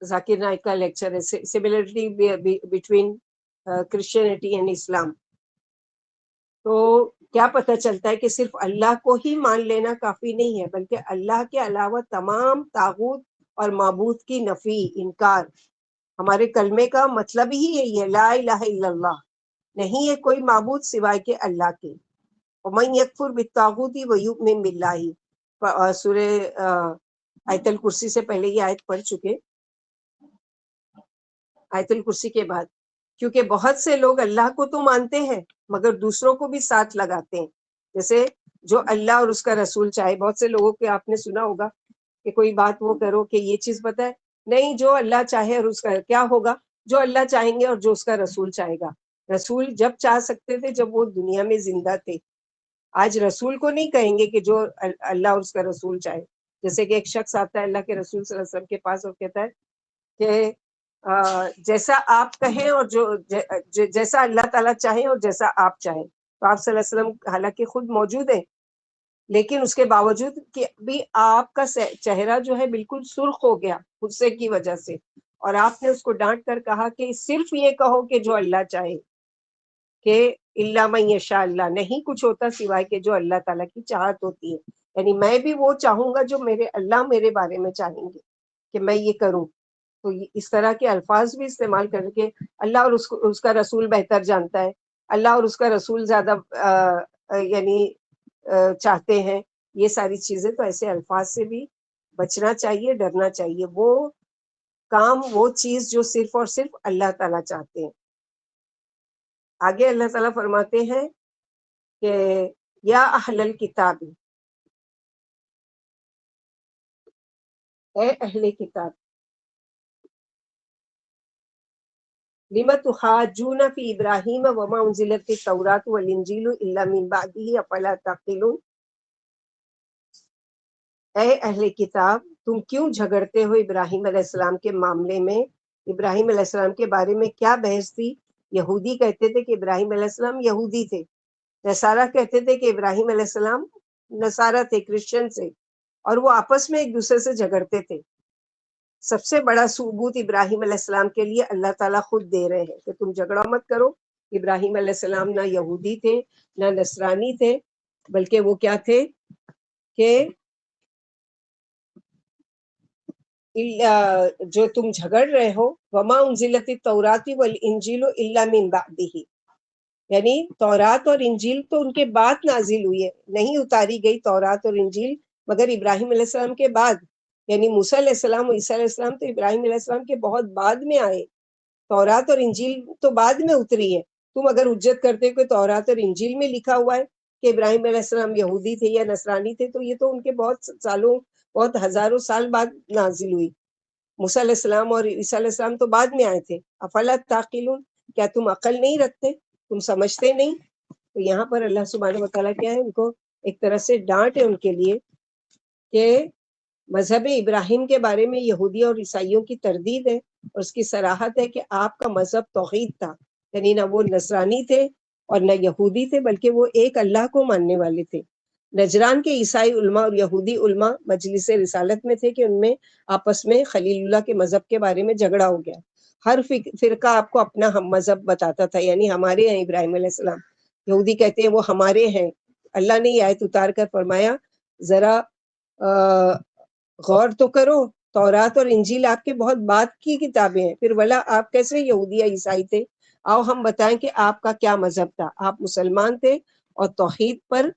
ذاکر نائک کا لیکچر ہے, سملرٹی بٹوین کرسچینٹی اینڈ اسلام. تو کیا پتہ چلتا ہے کہ صرف اللہ کو ہی مان لینا کافی نہیں ہے، بلکہ اللہ کے علاوہ تمام طاغوت اور معبود کی نفی، انکار۔ ہمارے کلمے کا مطلب ہی یہی ہے، لا الہ الا اللہ، نہیں ہے کوئی معبود سوائے کے اللہ کے۔ ومن یکفر بالطاغوت ویؤمن باللہ، سورہ آیت الکرسی سے پہلے یہ آیت پڑھ چکے، آیت الکرسی کے بعد، کیونکہ بہت سے لوگ اللہ کو تو مانتے ہیں مگر دوسروں کو بھی ساتھ لگاتے ہیں، جیسے جو اللہ اور اس کا رسول چاہے۔ بہت سے لوگوں کے آپ نے سنا ہوگا کہ کوئی بات وہ کرو کہ یہ چیز پتہ ہے، نہیں، جو اللہ چاہے اور اس کا کیا ہوگا، جو اللہ چاہیں گے اور جو اس کا رسول چاہے گا۔ رسول جب چاہ سکتے تھے جب وہ دنیا میں زندہ تھے، آج رسول کو نہیں کہیں گے کہ جو اللہ اور اس کا رسول چاہے۔ جیسے کہ ایک شخص آتا ہے اللہ کے رسول صلی اللہ علیہ وسلم کے پاس اور کہتا ہے کہ جیسا آپ کہیں اور جیسا اللہ تعالیٰ چاہیں اور جیسا آپ چاہیں۔ تو آپ صلی اللہ علیہ وسلم حالانکہ خود موجود ہیں، لیکن اس کے باوجود کہ بھی آپ کا چہرہ جو ہے بالکل سرخ ہو گیا غصے کی وجہ سے، اور آپ نے اس کو ڈانٹ کر کہا کہ صرف یہ کہو کہ جو اللہ چاہے، کہ الا من یشاء اللہ، نہیں کچھ ہوتا سوائے کہ جو اللہ تعالیٰ کی چاہت ہوتی ہے، یعنی میں بھی وہ چاہوں گا جو میرے اللہ میرے بارے میں چاہیں گے کہ میں یہ کروں۔ تو اس طرح کے الفاظ بھی استعمال کر کے اللہ اور اس کا رسول بہتر جانتا ہے، اللہ اور اس کا رسول زیادہ یعنی چاہتے ہیں، یہ ساری چیزیں، تو ایسے الفاظ سے بھی بچنا چاہیے، ڈرنا چاہیے۔ وہ کام، وہ چیز جو صرف اور صرف اللہ تعالیٰ چاہتے ہیں۔ آگے اللہ تعالیٰ فرماتے ہیں کہ یا اہل الکتاب، اے اہل کتاب، لم تحاجون فی ابراہیم وما انزلت التوراۃ والانجیل الا من بعدہ افلا تعقلون۔ اے اہل کتاب، تم کیوں جھگڑتے ہو ابراہیم علیہ السلام کے معاملے میں؟ ابراہیم علیہ السلام کے بارے میں کیا بحث تھی؟ یہودی کہتے تھے کہ ابراہیم علیہ السلام یہودی تھے، نصارہ کہتے تھے کہ ابراہیم علیہ السلام نصارہ تھے، کرسچن سے، اور وہ آپس میں ایک دوسرے سے جھگڑتے تھے۔ سب سے بڑا ثبوت ابراہیم علیہ السلام کے لیے اللہ تعالیٰ خود دے رہے ہیں کہ تم جھگڑا مت کرو۔ ابراہیم علیہ السلام نہ یہودی تھے نہ نصرانی تھے، بلکہ وہ کیا تھے کہ جو تم جھگڑ رہے ہو، وما انزلت التوراۃ والانجیل الا من بعدہ، یعنی تورات اور انجیل تو ان کے بعد نازل ہوئی ہے، نہیں اتاری گئی تورات اور انجیل مگر ابراہیم علیہ السلام کے بعد، یعنی موسیٰ علیہ السلام اور عیسیٰ علیہ السلام تو ابراہیم علیہ السلام کے بہت بعد میں آئے، تورات اور انجیل تو بعد میں اتری ہے۔ تم اگر حجت کرتے ہو کہ تورات اور انجیل میں لکھا ہوا ہے کہ ابراہیم علیہ السلام یہودی تھے یا نصرانی تھے، تو یہ تو ان کے بہت سالوں، بہت ہزاروں سال بعد نازل ہوئی۔ موسیٰ علیہ السلام اور عیسیٰ علیہ السلام تو بعد میں آئے تھے۔ افلا تعقلون، کیا تم عقل نہیں رکھتے، تم سمجھتے نہیں؟ تو یہاں پر اللہ سبحانہ وتعالیٰ کیا ہے، ان کو ایک طرح سے ڈانٹ ہے ان کے لیے کہ مذہب ابراہیم کے بارے میں یہودی اور عیسائیوں کی تردید ہے، اور اس کی صراحت ہے کہ آپ کا مذہب توحید تھا، یعنی نہ وہ نصرانی تھے اور نہ یہودی تھے، بلکہ وہ ایک اللہ کو ماننے والے تھے۔ نجران کے عیسائی علماء اور یہودی علماء مجلس رسالت میں تھے کہ ان میں آپس میں خلیل اللہ کے مذہب کے بارے میں جھگڑا ہو گیا۔ ہر فرقہ آپ کو اپنا ہم مذہب بتاتا تھا، یعنی ہمارے ہیں ابراہیم علیہ السلام، یہودی کہتے ہیں وہ ہمارے ہیں۔ اللہ نے یہ آیت اتار کر فرمایا ذرا غور تو کرو، تورات اور انجیل آپ کے بہت بعد کی کتابیں ہیں، پھر ولا آپ کیسے یہودی یا عیسائی تھے؟ آؤ ہم بتائیں کہ آپ کا کیا مذہب تھا۔ آپ مسلمان تھے اور توحید پر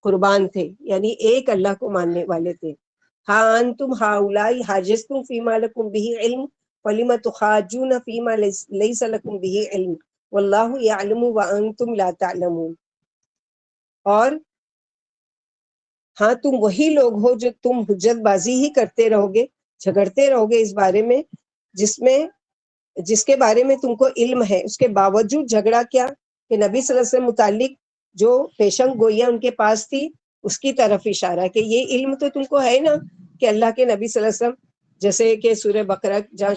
قربان تھے، یعنی ایک اللہ کو ماننے والے تھے۔ ہاں انتم ہاؤلائی حاجزتم فیما لکم بہ علم فلم تحاجون فیما لیس لکم بہ علم واللہ یعلم وانتم لا تعلمون۔ اور ہاں تم وہی لوگ ہو جو تم حجت بازی ہی کرتے رہو گے، جھگڑتے رہو گے اس بارے میں جس کے بارے میں تم کو علم ہے، اس کے باوجود جھگڑا کیا کہ نبی صلی اللہ علیہ وسلم متعلق جو پیشن گوئیاں ان کے پاس تھی اس کی طرف اشارہ کہ یہ علم تو تم کو ہے نا کہ اللہ کے نبی صلی اللہ علیہ وسلم، جیسے کہ سورہ بقرہ جہاں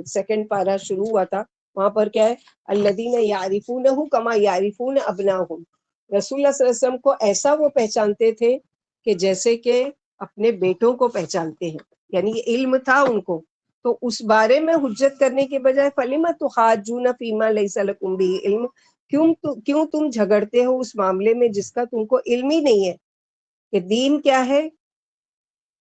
سیکنڈ پارہ شروع ہوا تھا وہاں پر کیا ہے، الذین یعرفونہ کما یعرفون ابناہم، رسول اللہ صلی اللہ علیہ وسلم کو ایسا وہ پہچانتے تھے کہ جیسے کہ اپنے بیٹوں کو پہچانتے ہیں، یعنی یہ علم تھا ان کو۔ تو اس بارے میں حجت کرنے کے بجائے فلم تحاجون فیما لیس لکم بہ علم، کیوں تم جھگڑتے ہو اس معاملے میں جس کا تم کو علم ہی نہیں ہے کہ دین کیا ہے،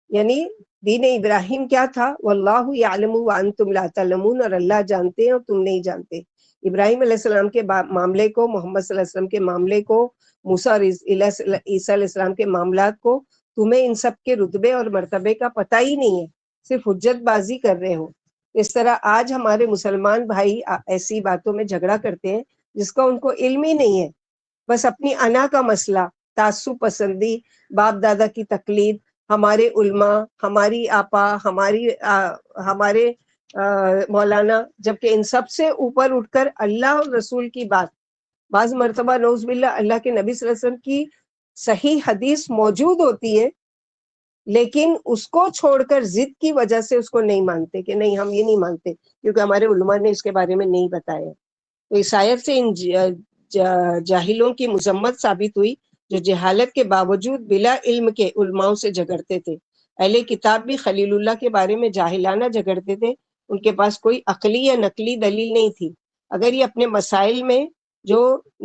یعنی دین ابراہیم کیا تھا، واللہ یعلم وانتم لا تعلمون، اور اللہ جانتے ہیں اور تم نہیں جانتے۔ ابراہیم علیہ السلام کے معاملے کو، محمد صلی اللہ علیہ وسلم کے معاملے کو، موسیٰ اور عیسیٰ علیہ السلام کے معاملات کو، تمہیں ان سب کے رتبے اور مرتبے کا پتہ ہی نہیں ہے، صرف حجت بازی کر رہے ہو۔ اس طرح آج ہمارے مسلمان بھائی ایسی باتوں میں جھگڑا کرتے ہیں جس کا ان کو علم ہی نہیں ہے، بس اپنی انا کا مسئلہ، تعصب پسندی، باپ دادا کی تقلید، ہمارے علماء، ہماری آپا، ہمارے مولانا، جبکہ ان سب سے اوپر اٹھ کر اللہ اور رسول کی بات، بعض مرتبہ نعوذ باللہ اللہ کے نبی صلی اللہ علیہ وسلم کی صحیح حدیث موجود ہوتی ہے، لیکن اس کو چھوڑ کر ضد کی وجہ سے اس کو نہیں مانتے کہ نہیں ہم یہ نہیں مانتے کیونکہ ہمارے علماء نے اس کے بارے میں نہیں بتایا۔ تو اس آیت سے ان جاہلوں کی مذمت ثابت ہوئی جو جہالت کے باوجود بلا علم کے علماؤں سے جھگڑتے تھے۔ اہل کتاب بھی خلیل اللہ کے بارے میں جاہلانہ جھگڑتے تھے، ان کے پاس کوئی عقلی یا نقلی دلیل نہیں تھی۔ اگر یہ اپنے مسائل میں جو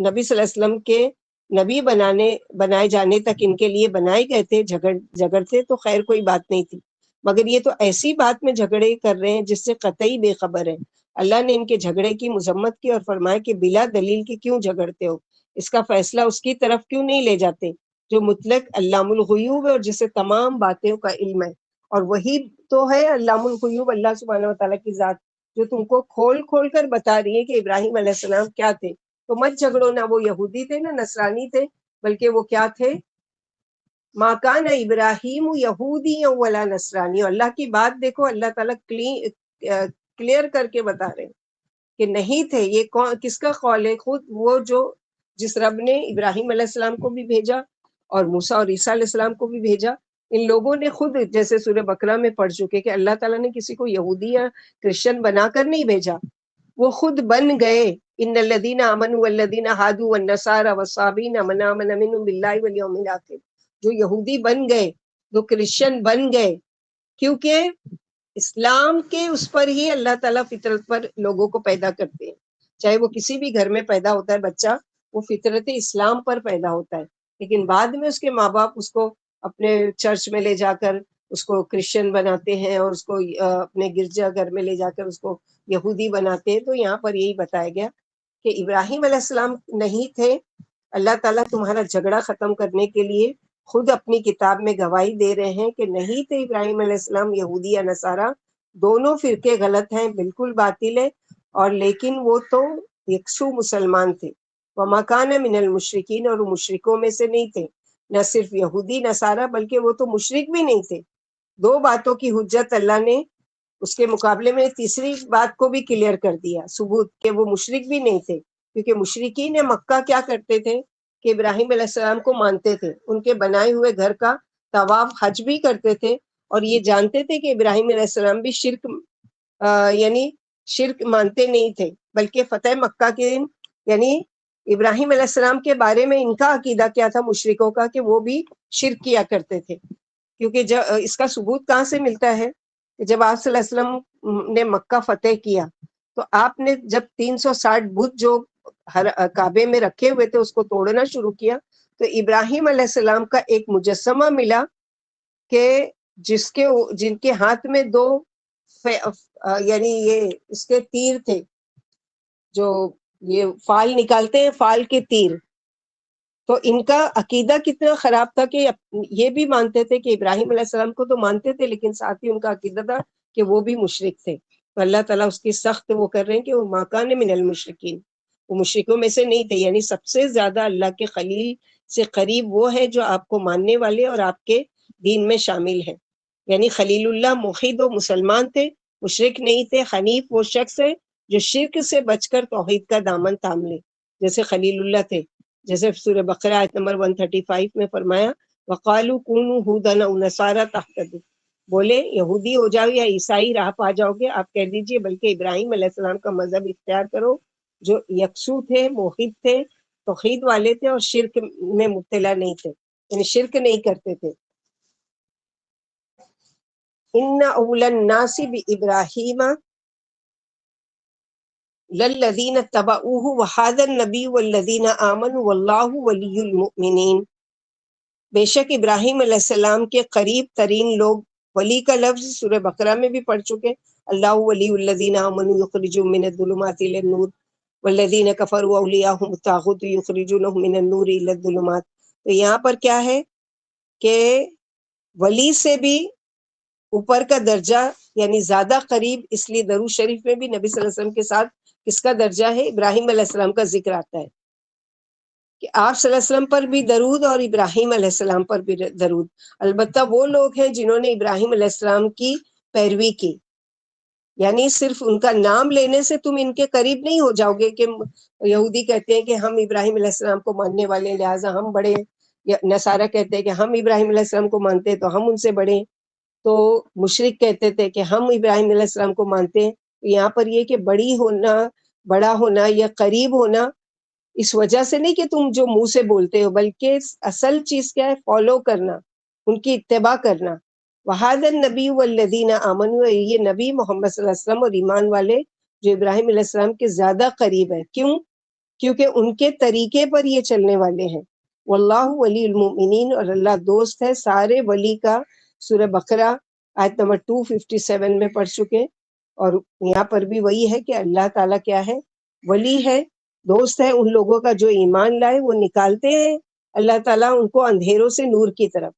نبی صلی اللہ علیہ وسلم کے نبی بنائے جانے تک ان کے لیے بنائے گئے تھے جھگڑتے تو خیر کوئی بات نہیں تھی، مگر یہ تو ایسی بات میں جھگڑے کر رہے ہیں جس سے قطعی بے خبر ہے۔ اللہ نے ان کے جھگڑے کی مذمت کی اور فرمایا کہ بلا دلیل کے کیوں جھگڑتے ہو، اس کا فیصلہ اس کی طرف کیوں نہیں لے جاتے جو مطلق علام الغیوب ہے اور جسے تمام باتوں کا علم ہے، اور وہی تو ہے علام الغیوب، اللہ سبحانہ وتعالیٰ کی ذات جو تم کو کھول کھول کر بتا رہی ہے کہ ابراہیم علیہ السلام کیا تھے۔ تو مت جھگڑو، نہ وہ یہودی تھے نہ نصرانی تھے، بلکہ وہ کیا تھے، ما کان ابراہیم یہودی ولا نصرانی۔ اللہ کی بات دیکھو، اللہ تعالیٰ کلیئر کر کے بتا رہے ہیں کہ نہیں تھے۔ یہ کس کا قول ہے؟ خود وہ جو جس رب نے ابراہیم علیہ السلام کو بھی بھیجا اور موسیٰ اور عیسیٰ علیہ السلام کو بھی بھیجا، ان لوگوں نے خود، جیسے سورہ بقرہ میں پڑھ چکے کہ اللہ تعالیٰ نے کسی کو یہودی یا کرسچن بنا کر نہیں بھیجا، وہ خود بن گئے۔ ان الذین آمنوا والذین ہادوا والنصارى والصابین من آمن منهم باللہ والیوم الآخر، جو یہودی بن گئے، جو کرسچن بن گئے، کیونکہ اسلام کے اس پر ہی اللہ تعالیٰ فطرت پر لوگوں کو پیدا کرتے ہیں۔ چاہے وہ کسی بھی گھر میں پیدا ہوتا ہے بچہ، وہ فطرت اسلام پر پیدا ہوتا ہے، لیکن بعد میں اس کے ماں باپ اس کو اپنے چرچ میں لے جا کر اس کو کرسچن بناتے ہیں اور اس کو اپنے گرجا گھر میں لے جا کر اس کو یہودی بناتے ہیں۔ تو یہاں پر یہی بتایا گیا کہ ابراہیم علیہ السلام نہیں تھے۔ اللہ تعالیٰ تمہارا جھگڑا ختم کرنے کے لیے خود اپنی کتاب میں گواہی دے رہے ہیں کہ نہیں تھے ابراہیم علیہ السلام یہودی یا نصارہ، دونوں فرقے غلط ہیں، بالکل باطل ہے، اور لیکن وہ تو یکسو مسلمان تھے۔ وما کان من المشرکین، اور وہ مشرکوں میں سے نہیں تھے، نہ صرف یہودی نصارہ بلکہ وہ تو مشرک بھی نہیں تھے۔ دو باتوں کی حجت اللہ نے اس کے مقابلے میں تیسری بات کو بھی کلیئر کر دیا، ثبوت کہ وہ مشرک بھی نہیں تھے، کیونکہ مشرکین مکہ کیا کرتے تھے کہ ابراہیم علیہ السلام کو مانتے تھے، ان کے بنائے ہوئے گھر کا طواف حج بھی کرتے تھے، اور یہ جانتے تھے کہ ابراہیم علیہ السلام بھی یعنی شرک مانتے نہیں تھے، بلکہ فتح مکہ کے دن یعنی ابراہیم علیہ السلام کے بارے میں ان کا عقیدہ کیا تھا مشرکوں کا، کہ وہ بھی شرک کیا کرتے تھے۔ کیونکہ اس کا ثبوت کہاں سے ملتا ہے کہ جب آپ صلی اللہ علیہ وسلم نے مکہ فتح کیا تو آپ نے جب 360 بت جو کعبے میں رکھے ہوئے تھے اس کو توڑنا شروع کیا، تو ابراہیم علیہ السلام کا ایک مجسمہ ملا کہ جن کے ہاتھ میں دو یعنی یہ اس کے تیر تھے، جو یہ فال نکالتے ہیں، فال کے تیر۔ تو ان کا عقیدہ کتنا خراب تھا کہ یہ بھی مانتے تھے کہ ابراہیم علیہ السلام کو تو مانتے تھے، لیکن ساتھ ہی ان کا عقیدہ تھا کہ وہ بھی مشرک تھے۔ تو اللہ تعالیٰ اس کی سخت وہ کر رہے ہیں کہ وہ ما کان من المشرکین، وہ مشرکوں میں سے نہیں تھے، یعنی سب سے زیادہ اللہ کے خلیل سے قریب وہ ہے جو آپ کو ماننے والے اور آپ کے دین میں شامل ہیں۔ یعنی خلیل اللہ موحد و مسلمان تھے، مشرک نہیں تھے۔ حنیف وہ شخص ہے جو شرک سے بچ کر توحید کا دامن تھام لے، جیسے خلیل اللہ تھے، جیسے سورہ بقرہ آیت نمبر 135 میں فرمایا وَقَالُوا كُونُوا هُودًا أَوْ نَصَارَىٰ تَهْتَدُوا، بولے یہودی ہو جاؤ یا عیسائی راہ پا جاؤ گے، آپ کہہ دیجئے بلکہ ابراہیم علیہ السلام کا مذہب اختیار کرو، جو یکسو تھے، موحد تھے، توحید والے تھے، اور شرک میں مبتلا نہیں تھے، یعنی شرک نہیں کرتے تھے۔ ان اول الناس بابراہیم للذین اتبعوہ وہذا النبی والذین آمنوا واللہ ولی المؤمنین، بے شک ابراہیم علیہ السلام کے قریب ترین لوگ، ولی کا لفظ سورہ بقرہ میں بھی پڑھ چکے، اللہ ولی الذین آمنوا یخرجهم من الظلمات الى النور والذین کفروا اولیاءهم الطاغوت یخرجونهم من النور الى الظلمات۔ تو یہاں پر کیا ہے کہ ولی سے بھی اوپر کا درجہ یعنی زیادہ قریب، اس لیے درود شریف میں بھی نبی صلی اللہ علیہ وسلم کے ساتھ کس کا درجہ ہے؟ ابراہیم علیہ السلام کا ذکر آتا ہے کہ آپ صلی اللہ علیہ وسلم پر بھی درود اور ابراہیم علیہ السلام پر بھی درود۔ البتہ وہ لوگ ہیں جنہوں نے ابراہیم علیہ السلام کی پیروی کی، یعنی صرف ان کا نام لینے سے تم ان کے قریب نہیں ہو جاؤ گے کہ یہودی کہتے ہیں کہ ہم ابراہیم علیہ السلام کو ماننے والے ہیں لہٰذا ہم بڑے ہیں، یا نصارہ کہتے ہیں کہ ہم ابراہیم علیہ السلام کو مانتے ہیں تو ہم ان سے بڑے ہیں، تو مشرک کہتے تھے کہ ہم ابراہیم علیہ السلام کو مانتے ہیں۔ یہاں پر یہ کہ بڑی ہونا، بڑا ہونا یا قریب ہونا اس وجہ سے نہیں کہ تم جو منہ سے بولتے ہو، بلکہ اصل چیز کیا ہے؟ فالو کرنا، ان کی اتباع کرنا۔ وَهَذَا النَّبِيُّ وَالَّذِينَ آمَنُوا، یہ نبی محمد صلی اللہ علیہ وسلم اور ایمان والے جو ابراہیم علیہ السلام کے زیادہ قریب ہیں۔ کیوں؟ کیونکہ ان کے طریقے پر یہ چلنے والے ہیں۔ واللہ ولی المؤمنین، اور اللہ دوست ہے سارے ولی کا، سورہ بقرہ آیت نمبر 257 میں پڑھ چکے، اور یہاں پر بھی وہی ہے کہ اللہ تعالیٰ کیا ہے؟ ولی ہے، دوست ہے ان لوگوں کا جو ایمان لائے، وہ نکالتے ہیں اللہ تعالیٰ ان کو اندھیروں سے نور کی طرف،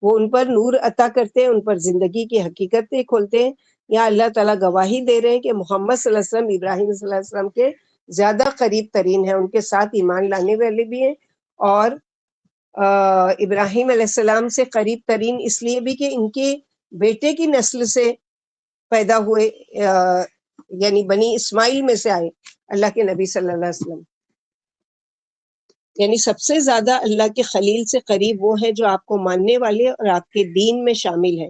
وہ ان پر نور عطا کرتے ہیں، ان پر زندگی کی حقیقتیں کھولتے ہیں۔ یا اللہ تعالیٰ گواہی دے رہے ہیں کہ محمد صلی اللہ علیہ وسلم ابراہیم صلی اللہ علیہ وسلم کے زیادہ قریب ترین ہیں، ان کے ساتھ ایمان لانے والے بھی ہیں، اور ابراہیم علیہ السلام سے قریب ترین اس لیے بھی کہ ان کے بیٹے کی نسل سے پیدا ہوئے، یعنی بنی اسماعیل میں سے آئے اللہ کے نبی صلی اللہ علیہ وسلم، یعنی سب سے زیادہ اللہ کے خلیل سے قریب وہ ہے جو آپ کو ماننے والے اور آپ کے دین میں شامل ہے،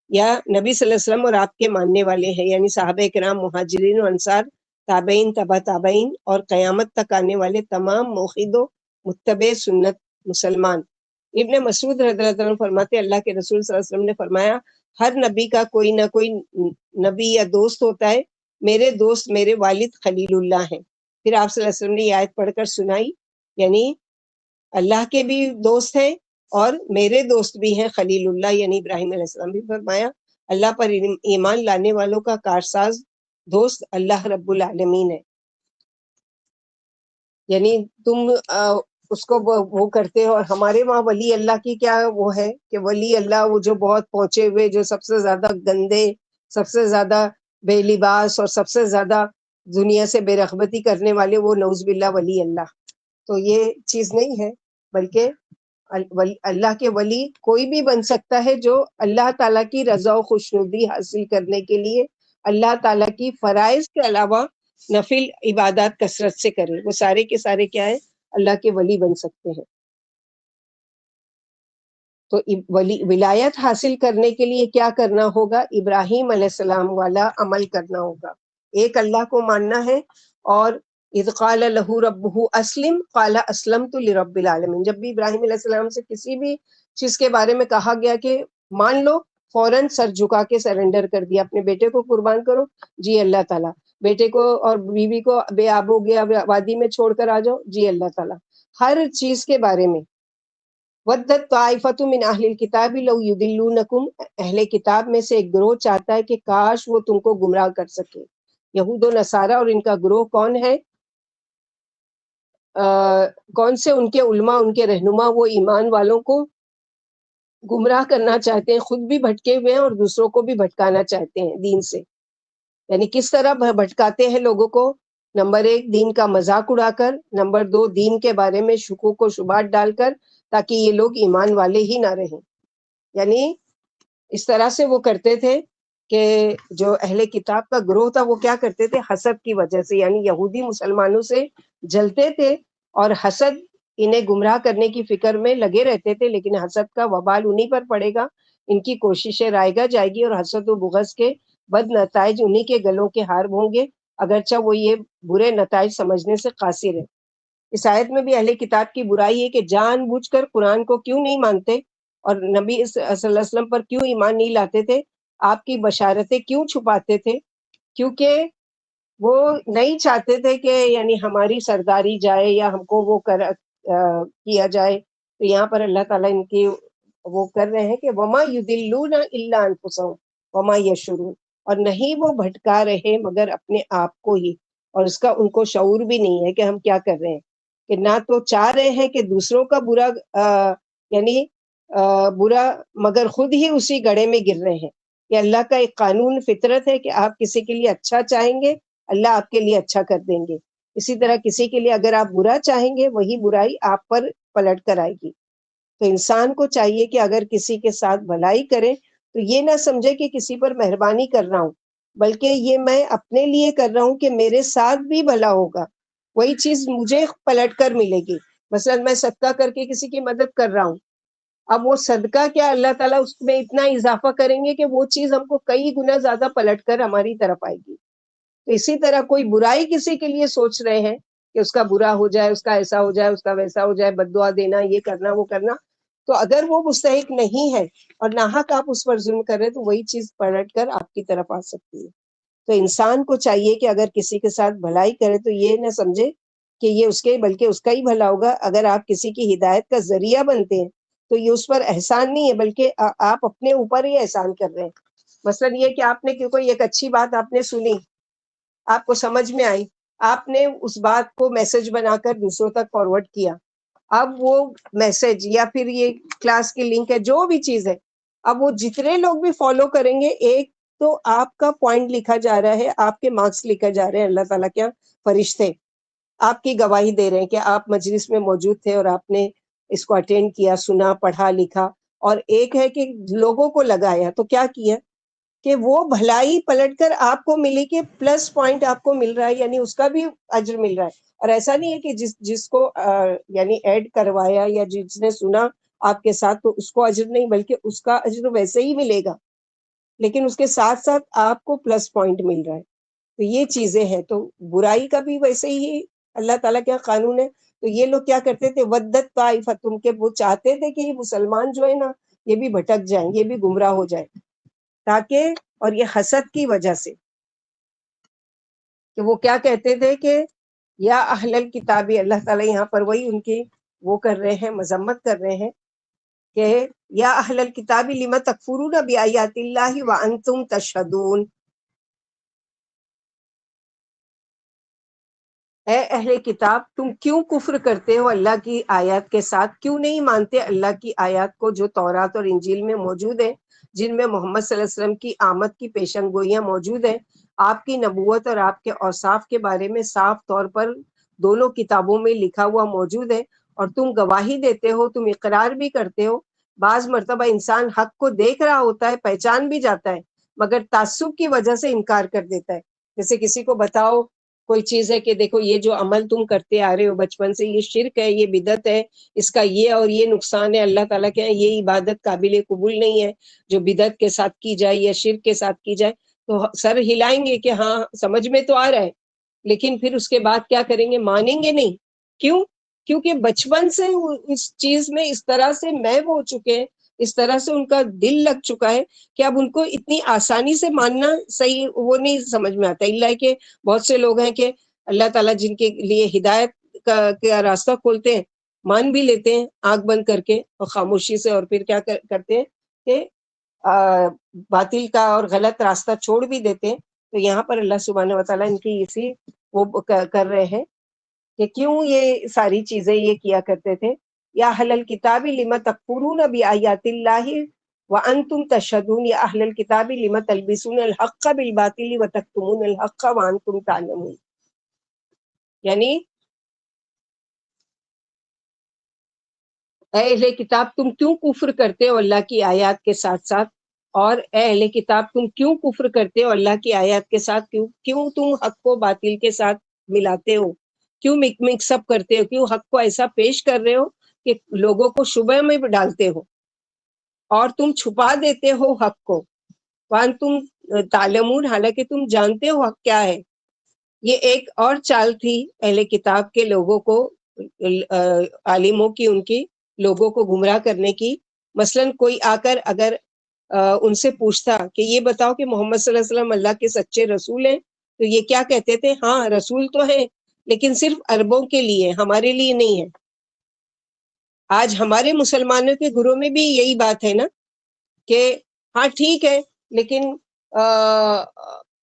یا نبی صلی اللہ علیہ وسلم اور آپ کے ماننے والے ہیں، یعنی صحابہ کرام، مہاجرین و انصار، تابعین، تبع تابعین، اور قیامت تک آنے والے تمام موحد و متبع سنت مسلمان۔ ابن مسعود رضی اللہ عنہ فرماتے ہیں اللہ کے رسول صلی اللہ علیہ وسلم نے فرمایا ہر نبی کا کوئی نہ کوئی نبی یا دوست ہوتا ہے، میرے دوست میرے والد خلیل اللہ ہیں۔ پھر آپ صلی اللہ علیہ وسلم نے یہ آیت پڑھ کر سنائی، یعنی اللہ کے بھی دوست ہیں اور میرے دوست بھی ہیں خلیل اللہ، یعنی ابراہیم علیہ السلام بھی۔ فرمایا اللہ پر ایمان لانے والوں کا کارساز دوست اللہ رب العالمین ہے، یعنی تم اس کو وہ کرتے ہو، اور ہمارے وہاں ولی اللہ کی کیا وہ ہے کہ ولی اللہ وہ جو بہت پہنچے ہوئے، جو سب سے زیادہ گندے، سب سے زیادہ بے لباس اور سب سے زیادہ دنیا سے بے رغبتی کرنے والے، وہ نعوذ باللہ ولی اللہ۔ تو یہ چیز نہیں ہے، بلکہ اللہ کے ولی کوئی بھی بن سکتا ہے جو اللہ تعالیٰ کی رضا و خوشنودی حاصل کرنے کے لیے اللہ تعالیٰ کی فرائض کے علاوہ نفل عبادات کثرت سے کرے، وہ سارے کے سارے کیا ہے؟ اللہ کے ولی بن سکتے ہیں۔ تو ولایت حاصل کرنے کے لیے کیا کرنا ہوگا؟ ابراہیم علیہ السلام والا عمل کرنا ہوگا، ایک اللہ کو ماننا ہے، اور اذ قال له ربه اسلم قال اسلمت لرب العالمین، جب بھی ابراہیم علیہ السلام سے کسی بھی چیز کے بارے میں کہا گیا کہ مان لو، فوراً سر جھکا کے سرنڈر کر دیا۔ اپنے بیٹے کو قربان کرو، جی اللہ تعالیٰ۔ بیٹے کو اور بیوی کو بے آب ہو گیا وادی میں چھوڑ کر آ جاؤ، جی اللہ تعالیٰ۔ ہر چیز کے بارے میں وَدَّتْ طَائِفَةٌ مِّنْ أَهْلِ الْكِتَابِ لَوْ يُضِلُّونَكُمْ، اہل کتاب میں سے ایک گروہ چاہتا ہے کہ کاش وہ تم کو گمراہ کر سکے۔ یہود و نصارہ، اور ان کا گروہ کون ہے؟ کون سے؟ ان کے علماء، ان کے رہنما، وہ ایمان والوں کو گمراہ کرنا چاہتے ہیں، خود بھی بھٹکے ہوئے ہیں اور دوسروں کو بھی بھٹکانا چاہتے ہیں دین سے۔ یعنی کس طرح بھٹکاتے ہیں لوگوں کو؟ نمبر 1 دین کا مذاق اڑا کر، نمبر 2 دین کے بارے میں شکوک و شبہات ڈال کر، تاکہ یہ لوگ ایمان والے ہی نہ رہیں۔ یعنی اس طرح سے وہ کرتے تھے کہ جو اہل کتاب کا گروہ تھا وہ کیا کرتے تھے؟ حسد کی وجہ سے، یعنی یہودی مسلمانوں سے جلتے تھے اور حسد انہیں گمراہ کرنے کی فکر میں لگے رہتے تھے، لیکن حسد کا وبال انہی پر پڑے گا، ان کی کوششیں رائگاں جائے گی، اور حسد و بغض کے بد نتائج انہی کے گلوں کے ہار ہوں گے، اگرچہ وہ یہ برے نتائج سمجھنے سے قاصر ہے۔ اس آیت میں بھی اہل کتاب کی برائی ہے کہ جان بوجھ کر قرآن کو کیوں نہیں مانتے، اور نبی صلی اللہ علیہ وسلم پر کیوں ایمان نہیں لاتے تھے، آپ کی بشارتیں کیوں چھپاتے تھے؟ کیونکہ وہ نہیں چاہتے تھے کہ یعنی ہماری سرداری جائے یا ہم کو وہ کیا جائے. تو یہاں پر اللہ تعالیٰ ان کی وہ کر رہے ہیں کہ وما یضلون الا انفسهم وما یشعرون، اور نہیں وہ بھٹکا رہے مگر اپنے آپ کو ہی، اور اس کا ان کو شعور بھی نہیں ہے کہ ہم کیا کر رہے ہیں. کہ نہ تو چاہ رہے ہیں کہ دوسروں کا برا یعنی برا، مگر خود ہی اسی گڑھے میں گر رہے ہیں. کہ اللہ کا ایک قانون فطرت ہے کہ آپ کسی کے لیے اچھا چاہیں گے اللہ آپ کے لیے اچھا کر دیں گے. اسی طرح کسی کے لیے اگر آپ برا چاہیں گے وہی برائی آپ پر پلٹ کر آئے گی. تو انسان کو چاہیے کہ اگر کسی کے ساتھ بھلائی کرے تو یہ نہ سمجھے کہ کسی پر مہربانی کر رہا ہوں، بلکہ یہ میں اپنے لیے کر رہا ہوں کہ میرے ساتھ بھی بھلا ہوگا، وہی چیز مجھے پلٹ کر ملے گی. مثلا میں صدقہ کر کے کسی کی مدد کر رہا ہوں، اب وہ صدقہ کیا اللہ تعالیٰ اس میں اتنا اضافہ کریں گے کہ وہ چیز ہم کو کئی گنا زیادہ پلٹ کر ہماری طرف آئے گی. تو اسی طرح کوئی برائی کسی کے لیے سوچ رہے ہیں کہ اس کا برا ہو جائے، اس کا ایسا ہو جائے، اس کا ویسا ہو جائے، بد دعا دینا، یہ کرنا وہ کرنا، تو اگر وہ مستحق نہیں ہے اور ناحق آپ اس پر ظلم کر رہے تو وہی چیز پلٹ کر آپ کی طرف آ سکتی ہے. تو انسان کو چاہیے کہ اگر کسی کے ساتھ بھلائی کرے تو یہ نہ سمجھے کہ یہ اس کے بلکہ اس کا ہی بھلا ہوگا. اگر آپ کسی کی ہدایت کا ذریعہ بنتے ہیں تو یہ اس پر احسان نہیں ہے بلکہ آپ اپنے اوپر ہی احسان کر رہے ہیں. مثلا یہ کہ آپ نے کوئی ایک اچھی بات آپ نے سنی، آپ کو سمجھ میں آئی، آپ نے اس بات کو میسج بنا کر دوسروں تک فارورڈ کیا. اب وہ میسج یا پھر یہ کلاس کی لنک ہے جو بھی چیز ہے، اب وہ جتنے لوگ بھی فالو کریں گے ایک تو آپ کا پوائنٹ لکھا جا رہا ہے، آپ کے مارکس لکھا جا رہے ہیں. اللہ تعالیٰ کیا فرشتے آپ کی گواہی دے رہے ہیں کہ آپ مجلس میں موجود تھے اور آپ نے اس کو اٹینڈ کیا، سنا، پڑھا، لکھا. اور ایک ہے کہ لوگوں کو لگایا، تو کیا کیا کہ وہ بھلائی پلٹ کر آپ کو ملی کہ پلس پوائنٹ آپ کو مل رہا ہے، یعنی اس کا بھی اجر مل رہا ہے. اور ایسا نہیں ہے کہ جس کو یعنی ایڈ کروایا یا جس نے سنا آپ کے ساتھ تو اس کو اجر نہیں، بلکہ اس کا اجر ویسے ہی ملے گا، لیکن اس کے ساتھ ساتھ آپ کو پلس پوائنٹ مل رہا ہے. تو یہ چیزیں ہیں. تو برائی کا بھی ویسے ہی اللہ تعالیٰ کیا قانون ہے. تو یہ لوگ کیا کرتے تھے، ودت طائفتم، کے وہ چاہتے تھے کہ یہ مسلمان جو ہے نا یہ بھی بھٹک جائیں، یہ بھی گمراہ ہو جائیں، تاکہ اور یہ حسد کی وجہ سے کہ وہ کیا کہتے تھے کہ یا اہل الکتابی، اللہ تعالیٰ یہاں پر وہی ان کی وہ کر رہے ہیں، مذمت کر رہے ہیں کہ یا اہل الکتاب لم تکفرون بآیات اللہ وانتم تشہدون. اے اہل کتاب تم کیوں کفر کرتے ہو اللہ کی آیات کے ساتھ، کیوں نہیں مانتے اللہ کی آیات کو جو تورات اور انجیل میں موجود ہیں، جن میں محمد صلی اللہ علیہ وسلم کی آمد کی پیشن گوئیاں موجود ہیں، آپ کی نبوت اور آپ کے اوصاف کے بارے میں صاف طور پر دونوں کتابوں میں لکھا ہوا موجود ہے، اور تم گواہی دیتے ہو، تم اقرار بھی کرتے ہو. بعض مرتبہ انسان حق کو دیکھ رہا ہوتا ہے، پہچان بھی جاتا ہے، مگر تعصب کی وجہ سے انکار کر دیتا ہے. جیسے کسی کو بتاؤ کوئی چیز ہے کہ دیکھو یہ جو عمل تم کرتے آ رہے ہو بچپن سے، یہ شرک ہے، یہ بدعت ہے، اس کا یہ اور یہ نقصان ہے، اللہ تعالیٰ کے یہ عبادت قابل قبول نہیں ہے جو بدعت کے ساتھ کی جائے یا شرک کے ساتھ کی جائے، تو سر ہلائیں گے کہ ہاں سمجھ میں تو آ رہا ہے، لیکن پھر اس کے بعد کیا کریں گے، مانیں گے نہیں. کیوں؟ کیونکہ بچپن سے اس چیز میں اس طرح سے محو ہو چکے ہیں، اس طرح سے ان کا دل لگ چکا ہے کہ اب ان کو اتنی آسانی سے ماننا صحیح وہ نہیں سمجھ میں آتا. اللہ کہ بہت سے لوگ ہیں کہ اللہ تعالیٰ جن کے لیے ہدایت کا راستہ کھولتے ہیں، مان بھی لیتے ہیں آنکھ بند کر کے اور خاموشی سے، اور پھر کیا کرتے ہیں کہ باطل کا اور غلط راستہ چھوڑ بھی دیتے ہیں. تو یہاں پر اللہ سبحانہ وتعالیٰ ان کی اسی وہ کر رہے ہیں کہ کیوں یہ ساری چیزیں یہ کیا کرتے تھے. یا اہل الکتاب لم تکفرون بآیات اللہ وانتم تشہدون، یا اہل الکتاب لم تلبسون الحق بالباطل وتکتمون الحق وانتم تعلمون. یعنی اے اہل کتاب تم کیوں کفر کرتے ہو اللہ کی آیات کے ساتھ ساتھ، اور اے اہل کتاب تم کیوں کفر کرتے ہو اللہ کی آیات کے ساتھ، کیوں تم حق کو باطل کے ساتھ ملاتے ہو، کیوں مکس اپ کرتے ہو، کیوں حق کو ایسا پیش کر رہے ہو کہ لوگوں کو شبہ میں ڈالتے ہو اور تم چھپا دیتے ہو حق کو. وان تم تعلمون، حالانکہ تم جانتے ہو حق کیا ہے. یہ ایک اور چال تھی اہل کتاب کے لوگوں کو، عالموں کی، ان کی لوگوں کو گمراہ کرنے کی. مثلا کوئی آ کر اگر ان سے پوچھتا کہ یہ بتاؤ کہ محمد صلی اللہ علیہ وسلم اللہ کے سچے رسول ہیں، تو یہ کیا کہتے تھے؟ ہاں رسول تو ہے لیکن صرف عربوں کے لیے، ہمارے لیے نہیں ہے۔ آج ہمارے مسلمانوں کے گھروں میں بھی یہی بات ہے نا کہ ہاں ٹھیک ہے، لیکن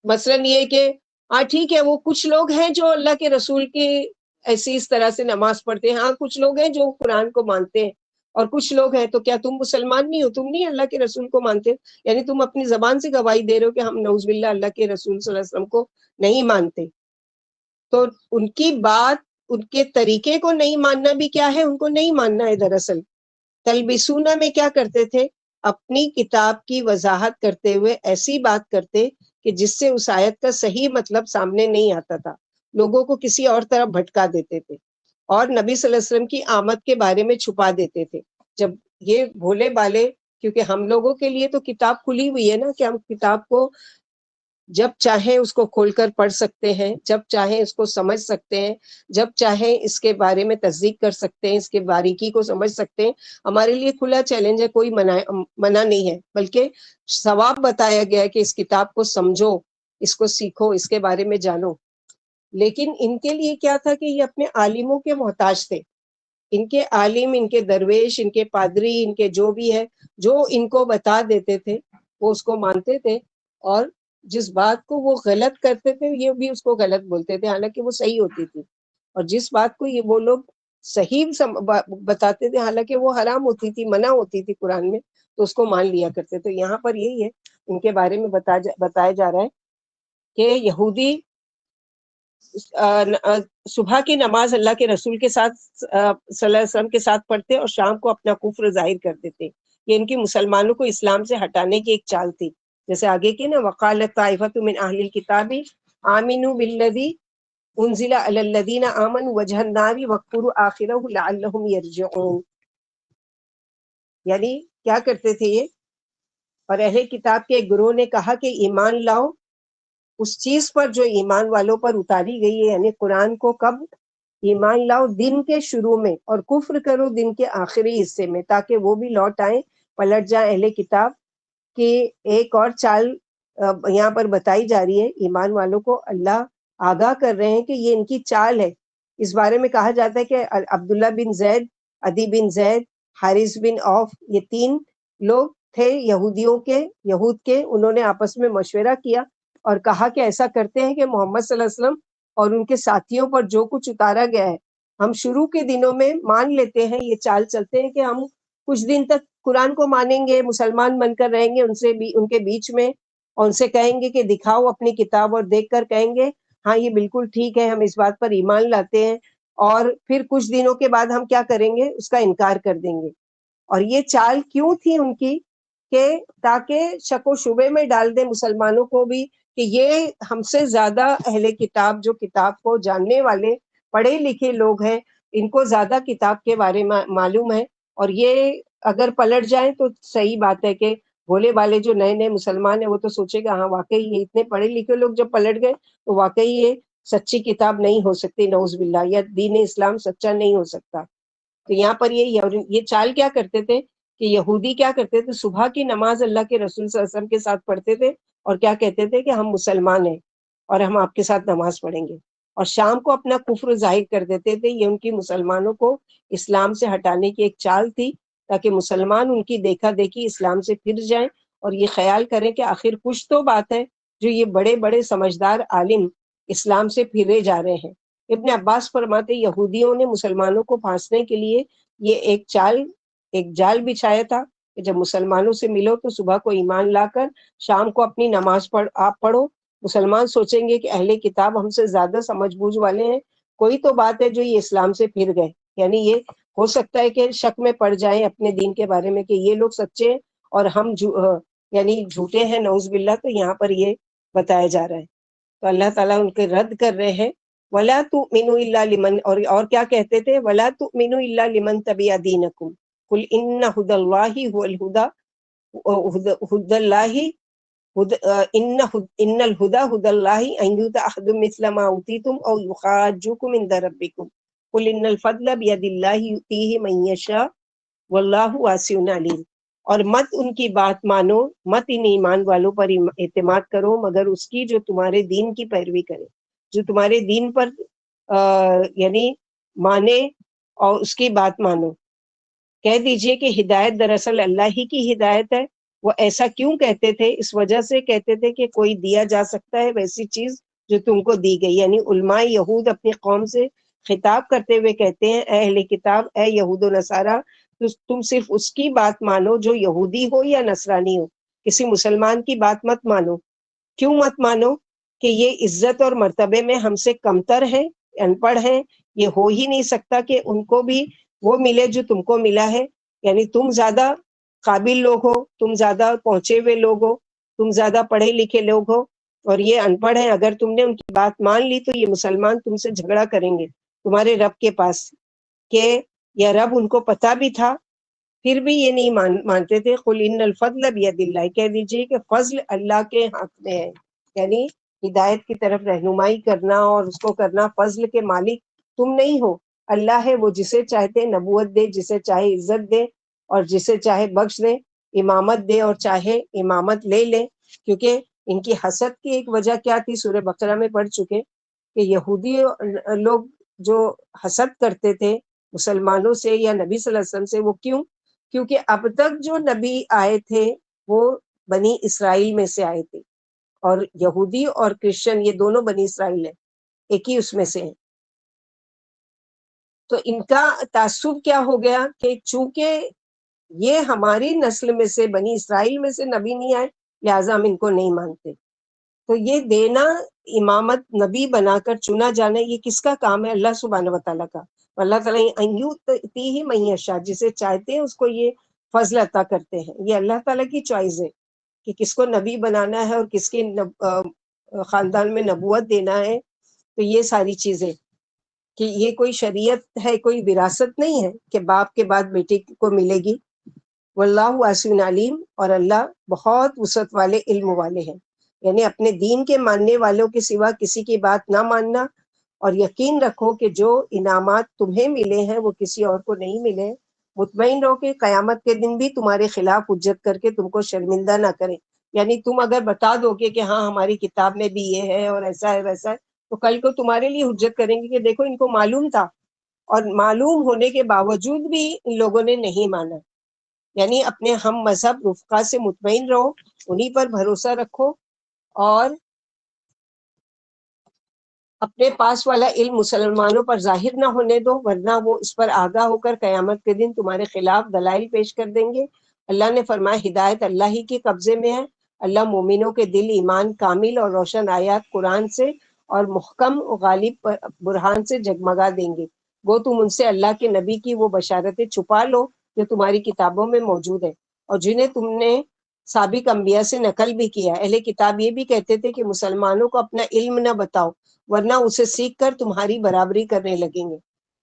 مثلاً یہ کہ ہاں ٹھیک ہے وہ کچھ لوگ ہیں جو اللہ کے رسول کی ایسی اس طرح سے نماز پڑھتے ہیں، ہاں کچھ لوگ ہیں جو قرآن کو مانتے ہیں، اور کچھ لوگ ہیں، تو کیا تم مسلمان نہیں ہو؟ تم نہیں اللہ کے رسول کو مانتے؟ یعنی تم اپنی زبان سے گواہی دے رہے ہو کہ ہم نعوذ باللہ اللہ کے رسول صلی اللہ علیہ وسلم کو نہیں مانتے۔ تو ان کی بات، ان کے طریقے کو نہیں ماننا بھی کیا ہے؟ ان کو نہیں ماننا ہے دراصل۔ تلبسونہ میں کیا کرتے تھے؟ اپنی کتاب کی وضاحت کرتے ہوئے ایسی بات کرتے کہ جس سے اس آیت کا صحیح مطلب سامنے نہیں آتا تھا، لوگوں کو کسی اور طرف بھٹکا دیتے تھے، اور نبی صلی اللہ علیہ وسلم کی آمد کے بارے میں چھپا دیتے تھے۔ جب یہ بھولے بالے، کیونکہ ہم لوگوں کے لیے تو کتاب کھلی ہوئی ہے نا کہ ہم کتاب کو جب چاہیں اس کو کھول کر پڑھ سکتے ہیں، جب چاہیں اس کو سمجھ سکتے ہیں، جب چاہیں اس کے بارے میں تصدیق کر سکتے ہیں، اس کے باریکی کو سمجھ سکتے ہیں۔ ہمارے لیے کھلا چیلنج ہے، کوئی منع نہیں ہے، بلکہ ثواب بتایا گیا ہے کہ اس کتاب کو سمجھو، اس کو سیکھو، اس کے بارے میں جانو۔ لیکن ان کے لیے کیا تھا کہ یہ اپنے عالموں کے محتاج تھے۔ ان کے عالم، ان کے درویش، ان کے پادری، ان کے جو بھی ہے، جو ان کو بتا دیتے تھے وہ اس کو مانتے تھے، اور جس بات کو وہ غلط کرتے تھے یہ بھی اس کو غلط بولتے تھے، حالانکہ وہ صحیح ہوتی تھی، اور جس بات کو یہ وہ لوگ صحیح بتاتے تھے حالانکہ وہ حرام ہوتی تھی، منع ہوتی تھی قرآن میں، تو اس کو مان لیا کرتے۔ تو یہاں پر یہی ہے، ان کے بارے میں بتایا جا رہا ہے کہ یہودی صبح کی نماز اللہ کے رسول کے ساتھ صلی اللہ علیہ وسلم کے ساتھ پڑھتے اور شام کو اپنا کفر ظاہر کر دیتے۔ یہ ان کی مسلمانوں کو اسلام سے ہٹانے کی ایک چال تھی، جیسے آگے کی نا وقالت طائفۃ من اہل الکتاب آمنوا بالذی انزل علی الذین آمنوا وجہ النار واکفروا آخرہ لعلہم یرجعون۔ یعنی کیا کرتے تھے یہ؟ اور اہل کتاب کے ایک گروہ نے کہا کہ ایمان لاؤ اس چیز پر جو ایمان والوں پر اتاری گئی ہے، یعنی قرآن کو کب ایمان لاؤ؟ دن کے شروع میں، اور کفر کرو دن کے آخری حصے میں، تاکہ وہ بھی لوٹ آئیں، پلٹ جائیں اہل کتاب کی۔ ایک اور چال یہاں پر بتائی جا رہی ہے، ایمان والوں کو اللہ آگاہ کر رہے ہیں کہ یہ ان کی چال ہے۔ اس بارے میں کہا جاتا ہے کہ عبداللہ بن زید، عدی بن زید، حارث بن عوف، یہ تین لوگ تھے یہود کے، انہوں نے آپس میں مشورہ کیا اور کہا کہ ایسا کرتے ہیں کہ محمد صلی اللہ علیہ وسلم اور ان کے ساتھیوں پر جو کچھ اتارا گیا ہے ہم شروع کے دنوں میں مان لیتے ہیں، یہ چال چلتے ہیں کہ ہم کچھ دن تک قرآن کو مانیں گے، مسلمان بن کر رہیں گے ان کے بیچ میں، اور ان سے کہیں گے کہ دکھاؤ اپنی کتاب، اور دیکھ کر کہیں گے ہاں یہ بالکل ٹھیک ہے، ہم اس بات پر ایمان لاتے ہیں، اور پھر کچھ دنوں کے بعد ہم کیا کریں گے؟ اس کا انکار کر دیں گے۔ اور یہ چال کیوں تھی ان کی؟ کہ تاکہ شک و شبے میں ڈال دیں مسلمانوں کو بھی کہ یہ ہم سے زیادہ اہل کتاب، جو کتاب کو جاننے والے پڑھے لکھے لوگ ہیں، ان کو زیادہ کتاب کے بارے میں معلوم ہے، اور یہ اگر پلٹ جائیں تو صحیح بات ہے کہ بھولے والے جو نئے نئے مسلمان ہیں وہ تو سوچے گا ہاں واقعی یہ اتنے پڑھے لکھے لوگ جب پلٹ گئے تو واقعی یہ سچی کتاب نہیں ہو سکتی، نعوذ باللہ، یا دین اسلام سچا نہیں ہو سکتا۔ تو یہاں پر یہ چال کیا کرتے تھے کہ یہودی کیا کرتے تھے؟ صبح کی نماز اللہ کے رسول صلی اللہ علیہ وسلم کے ساتھ پڑھتے تھے اور کیا کہتے تھے کہ ہم مسلمان ہیں اور ہم آپ کے ساتھ نماز پڑھیں گے، اور شام کو اپنا کفر ظاہر کر دیتے تھے۔ یہ ان کی مسلمانوں کو اسلام سے ہٹانے کی ایک چال تھی، تاکہ مسلمان ان کی دیکھا دیکھی اسلام سے پھر جائیں اور یہ خیال کریں کہ آخر کچھ تو بات ہے جو یہ بڑے بڑے سمجھدار عالم اسلام سے پھرے جا رہے ہیں۔ ابن عباس فرماتے یہودیوں نے مسلمانوں کو پھانسنے کے لیے یہ ایک جال بچھایا تھا کہ جب مسلمانوں سے ملو تو صبح کو ایمان لا کر شام کو اپنی نماز آپ پڑھو، مسلمان سوچیں گے کہ اہل کتاب ہم سے زیادہ سمجھ بوجھ والے ہیں، کوئی تو بات ہے جو یہ اسلام سے پھر گئے، یعنی یہ ہو سکتا ہے کہ شک میں پڑ جائیں اپنے دین کے بارے میں کہ یہ لوگ سچے ہیں اور ہم یعنی جھوٹے ہیں، نعوذ باللہ۔ تو یہاں پر یہ بتایا جا رہا ہے، تو اللہ تعالیٰ ان کے رد کر رہے ہیں۔ وَلَا تُؤْمِنُوا إِلَّا لِمَنْ، اور کیا کہتے تھے؟ وَلَا تُؤْمِنُوا إِلَّا لِمَنْ تَبِعَ دِينَكُمْ قُلْ إِنَّ هُدَى اللَّهِ هُوَ الْهُدَى هُدَى اللَّهِ إِنَّ الْهُدَى هُدَى اللَّهِ أَن يُؤْتَىٰ أَحَدٌ مِثْلَ مَا أُوتِيتُمْ أَوْ يُحَاجُّوكُمْ عِندَ رَبِّكُمْ قُلْ إِنَّ الْفَضْلَ بِيَدِ اللَّهِ يُؤْتِيهِ مَن يَشَاءُ وَاللَّهُ وَاسِعٌ عَلِيمٌ۔ اور مت ان کی بات مانو، مت ان ایمان والوں پر اعتماد کرو مگر اس کی جو تمہارے دین کی پیروی کرے، جو تمہارے دین پر یعنی مانے اور اس کی بات مانو۔ کہہ دیجئے کہ ہدایت دراصل اللہ ہی کی ہدایت ہے۔ وہ ایسا کیوں کہتے تھے؟ اس وجہ سے کہتے تھے کہ کوئی دیا جا سکتا ہے ویسی چیز جو تم کو دی گئی، یعنی علماء یہود اپنی قوم سے خطاب کرتے ہوئے کہتے ہیں اے اہل کتاب، اے یہود و نصارہ، تم صرف اس کی بات مانو جو یہودی ہو یا نصرانی ہو، کسی مسلمان کی بات مت مانو۔ کیوں مت مانو؟ کہ یہ عزت اور مرتبے میں ہم سے کمتر ہے، ان پڑھ ہیں، یہ ہو ہی نہیں سکتا کہ ان کو بھی وہ ملے جو تم کو ملا ہے، یعنی تم زیادہ قابل لوگ ہو، تم زیادہ پہنچے ہوئے لوگ ہو، تم زیادہ پڑھے لکھے لوگ ہو، اور یہ ان پڑھ ہیں۔ اگر تم نے ان کی بات مان لی تو یہ مسلمان تم سے جھگڑا کریں گے تمہارے رب کے پاس، کہ یہ رب ان کو پتہ بھی تھا پھر بھی یہ نہیں مانتے تھے۔ قل ان الفضل بید اللہ، کہہ دیجئے کہ فضل اللہ کے ہاتھ میں ہے، یعنی ہدایت کی طرف رہنمائی کرنا اور اس کو کرنا، فضل کے مالک تم نہیں ہو، اللہ ہے، وہ جسے چاہتے نبوت دے، جسے چاہے عزت دے اور جسے چاہے بخش دے، امامت دے اور چاہے امامت لے لے۔ کیونکہ ان کی حسد کی ایک وجہ کیا تھی، سورہ بقرہ میں پڑھ چکے کہ یہودی لوگ جو حسد کرتے تھے مسلمانوں سے یا نبی صلی اللہ علیہ وسلم سے، وہ کیوں؟ کیونکہ اب تک جو نبی آئے تھے وہ بنی اسرائیل میں سے آئے تھے، اور یہودی اور کرسچن یہ دونوں بنی اسرائیل ہیں، ایک ہی اس میں سے ہیں۔ تو ان کا تعصب کیا ہو گیا کہ چونکہ یہ ہماری نسل میں سے بنی اسرائیل میں سے نبی نہیں آئے لہٰذا ہم ان کو نہیں مانتے۔ تو یہ دینا، امامت، نبی بنا کر چنا جانا، یہ کس کا کام ہے؟ اللہ سبحانہ و تعالیٰ کا۔ اللہ تعالیٰ ہی من یشاء، جسے چاہتے ہیں اس کو یہ فضل عطا کرتے ہیں۔ یہ اللہ تعالیٰ کی چوائس ہے کہ کس کو نبی بنانا ہے اور کس کے خاندان میں نبوت دینا ہے۔ تو یہ ساری چیزیں کہ یہ کوئی شریعت ہے، کوئی وراثت نہیں ہے کہ باپ کے بعد بیٹے کو ملے گی۔ واللہ واسع علیم، اور اللہ بہت وسعت والے، علم والے ہیں۔ یعنی اپنے دین کے ماننے والوں کے سوا کسی کی بات نہ ماننا، اور یقین رکھو کہ جو انعامات تمہیں ملے ہیں وہ کسی اور کو نہیں ملے۔ مطمئن رہو کہ قیامت کے دن بھی تمہارے خلاف حجت کر کے تم کو شرمندہ نہ کریں۔ یعنی تم اگر بتا دو گے کہ ہاں ہماری کتاب میں بھی یہ ہے اور ایسا ہے ویسا ہے، تو کل کو تمہارے لیے حجت کریں گے کہ دیکھو ان کو معلوم تھا، اور معلوم ہونے کے باوجود بھی ان لوگوں نے نہیں مانا۔ یعنی اپنے ہم مذہب رفقا سے مطمئن رہو، انہی پر بھروسہ رکھو، اور اپنے پاس والا علم مسلمانوں پر ظاہر نہ ہونے دو، ورنہ وہ اس پر آگاہ ہو کر قیامت کے دن تمہارے خلاف دلائل پیش کر دیں گے۔ اللہ نے فرمایا ہدایت اللہ ہی کے قبضے میں ہے۔ اللہ مومنوں کے دل ایمان کامل اور روشن آیات قرآن سے اور محکم و غالب برہان سے جگمگا دیں گے۔ وہ تم ان سے اللہ کے نبی کی وہ بشارتیں چھپا لو جو تمہاری کتابوں میں موجود ہے اور جنہیں تم نے سابق انبیاء سے نقل بھی کیا۔ اہل کتاب یہ بھی کہتے تھے کہ مسلمانوں کو اپنا علم نہ بتاؤ ورنہ اسے سیکھ کر تمہاری برابری کرنے لگیں گے،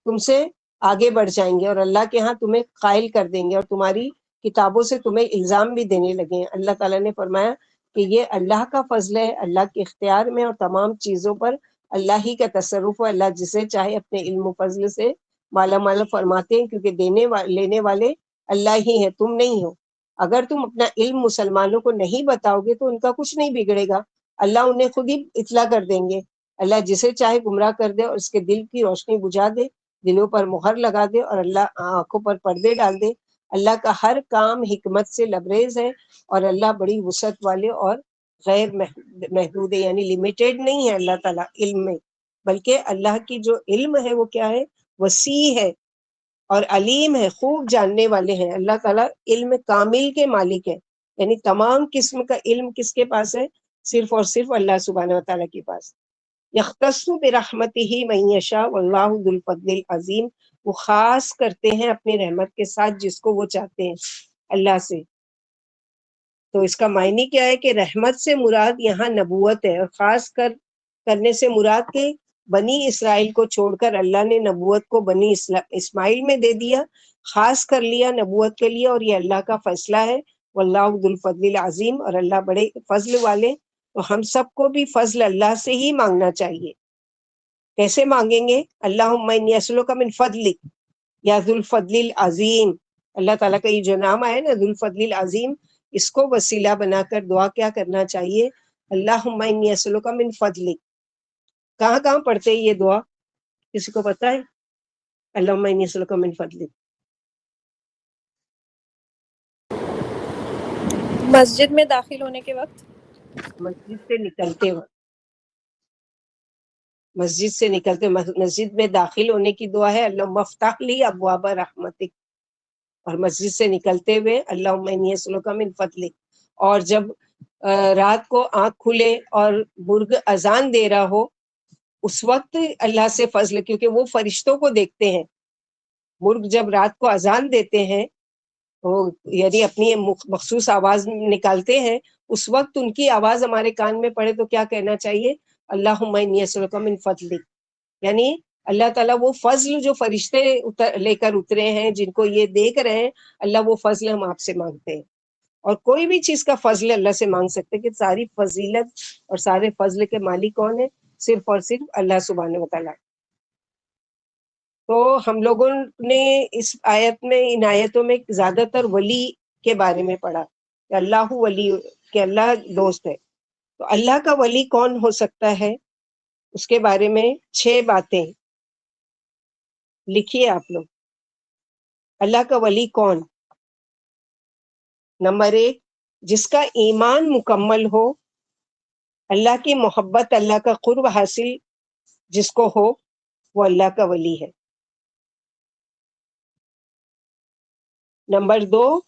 تم سے آگے بڑھ جائیں گے اور اللہ کے ہاں تمہیں قائل کر دیں گے اور تمہاری کتابوں سے تمہیں الزام بھی دینے لگے ہیں۔ اللہ تعالیٰ نے فرمایا کہ یہ اللہ کا فضل ہے، اللہ کے اختیار میں، اور تمام چیزوں پر اللہ ہی کا تصرف ہے۔ اللہ جسے چاہے اپنے علم و فضل سے مالا مال فرماتے ہیں، کیونکہ دینے لینے والے اللہ ہی ہیں، تم نہیں ہو۔ اگر تم اپنا علم مسلمانوں کو نہیں بتاؤ گے تو ان کا کچھ نہیں بگڑے گا، اللہ انہیں خود ہی اطلاع کر دیں گے۔ اللہ جسے چاہے گمراہ کر دے اور اس کے دل کی روشنی بجھا دے، دلوں پر مہر لگا دے، اور اللہ آنکھوں پر پردے ڈال دے۔ اللہ کا ہر کام حکمت سے لبریز ہے، اور اللہ بڑی وسعت والے اور غیر محدود ہے، یعنی لیمیٹیڈ نہیں ہے اللہ تعالیٰ علم میں، بلکہ اللہ کی جو علم ہے وہ کیا ہے؟ وسیع ہے اور علیم ہے، خوب جاننے والے ہیں۔ اللہ تعالیٰ علم کامل کے مالک ہے، یعنی تمام قسم کا علم کس کے پاس ہے؟ صرف اور صرف اللہ سبحانہ و تعالیٰ کے پاس۔ یختص برحمتہ من یشاء واللہ ذو الفضل العظیم، وہ خاص کرتے ہیں اپنی رحمت کے ساتھ جس کو وہ چاہتے ہیں اللہ سے۔ تو اس کا معنی کیا ہے کہ رحمت سے مراد یہاں نبوت ہے، اور خاص کرنے سے مراد کہ بنی اسرائیل کو چھوڑ کر اللہ نے نبوت کو بنی اسماعیل میں دے دیا، خاص کر لیا نبوت کے لیے، اور یہ اللہ کا فیصلہ ہے۔ واللہ ذو الفضل العظیم، اور اللہ بڑے فضل والے۔ تو ہم سب کو بھی فضل اللہ سے ہی مانگنا چاہیے۔ کیسے مانگیں گے؟ اللہم انی اسألک من فضلک یا ذو الفضل العظیم، اللہ تعالیٰ کا یہ جو نام آیا نا ذوالفضل العظیم، اس کو وسیلہ بنا کر دعا کیا کرنا چاہیے؟ اللہم انی اسألک من فضلک. کہاں کہاں پڑھتے ہیں یہ دعا؟ کسی کو پتا ہے؟ اللہم انی اسألک من فضلک. مسجد میں داخل ہونے کے وقت، مسجد سے نکلتے وقت، مسجد میں داخل ہونے کی دعا ہے اللہم افتح لی ابواب رحمتک، اور مسجد سے نکلتے ہوئے اللہم انی اسألک من فضلک. اور جب رات کو آنکھ کھلے اور مرغ اذان دے رہا ہو اس وقت اللہ سے فضل، کیونکہ وہ فرشتوں کو دیکھتے ہیں. مرغ جب رات کو اذان دیتے ہیں وہ یعنی اپنی مخصوص آواز نکالتے ہیں، اس وقت ان کی آواز ہمارے کان میں پڑے تو کیا کہنا چاہیے؟ اللہم انی اسألک من فضلک. یعنی اللہ تعالیٰ وہ فضل جو فرشتے لے کر اترے ہیں جن کو یہ دیکھ رہے ہیں، اللہ وہ فضل ہم آپ سے مانگتے ہیں. اور کوئی بھی چیز کا فضل اللہ سے مانگ سکتے کہ ساری فضیلت اور سارے فضل کے مالک کون ہے؟ صرف اور صرف اللہ سبحانہ و تعالیٰ. تو ہم لوگوں نے اس آیت میں، ان آیتوں میں زیادہ تر ولی کے بارے میں پڑھا کہ اللہ ولی، کہ اللہ دوست ہے. تو اللہ کا ولی کون ہو سکتا ہے اس کے بارے میں 6 باتیں لکھیے آپ لوگ. اللہ کا ولی کون؟ نمبر 1، جس کا ایمان مکمل ہو، اللہ کی محبت، اللہ کا قرب حاصل جس کو ہو، وہ اللہ کا ولی ہے. نمبر 2،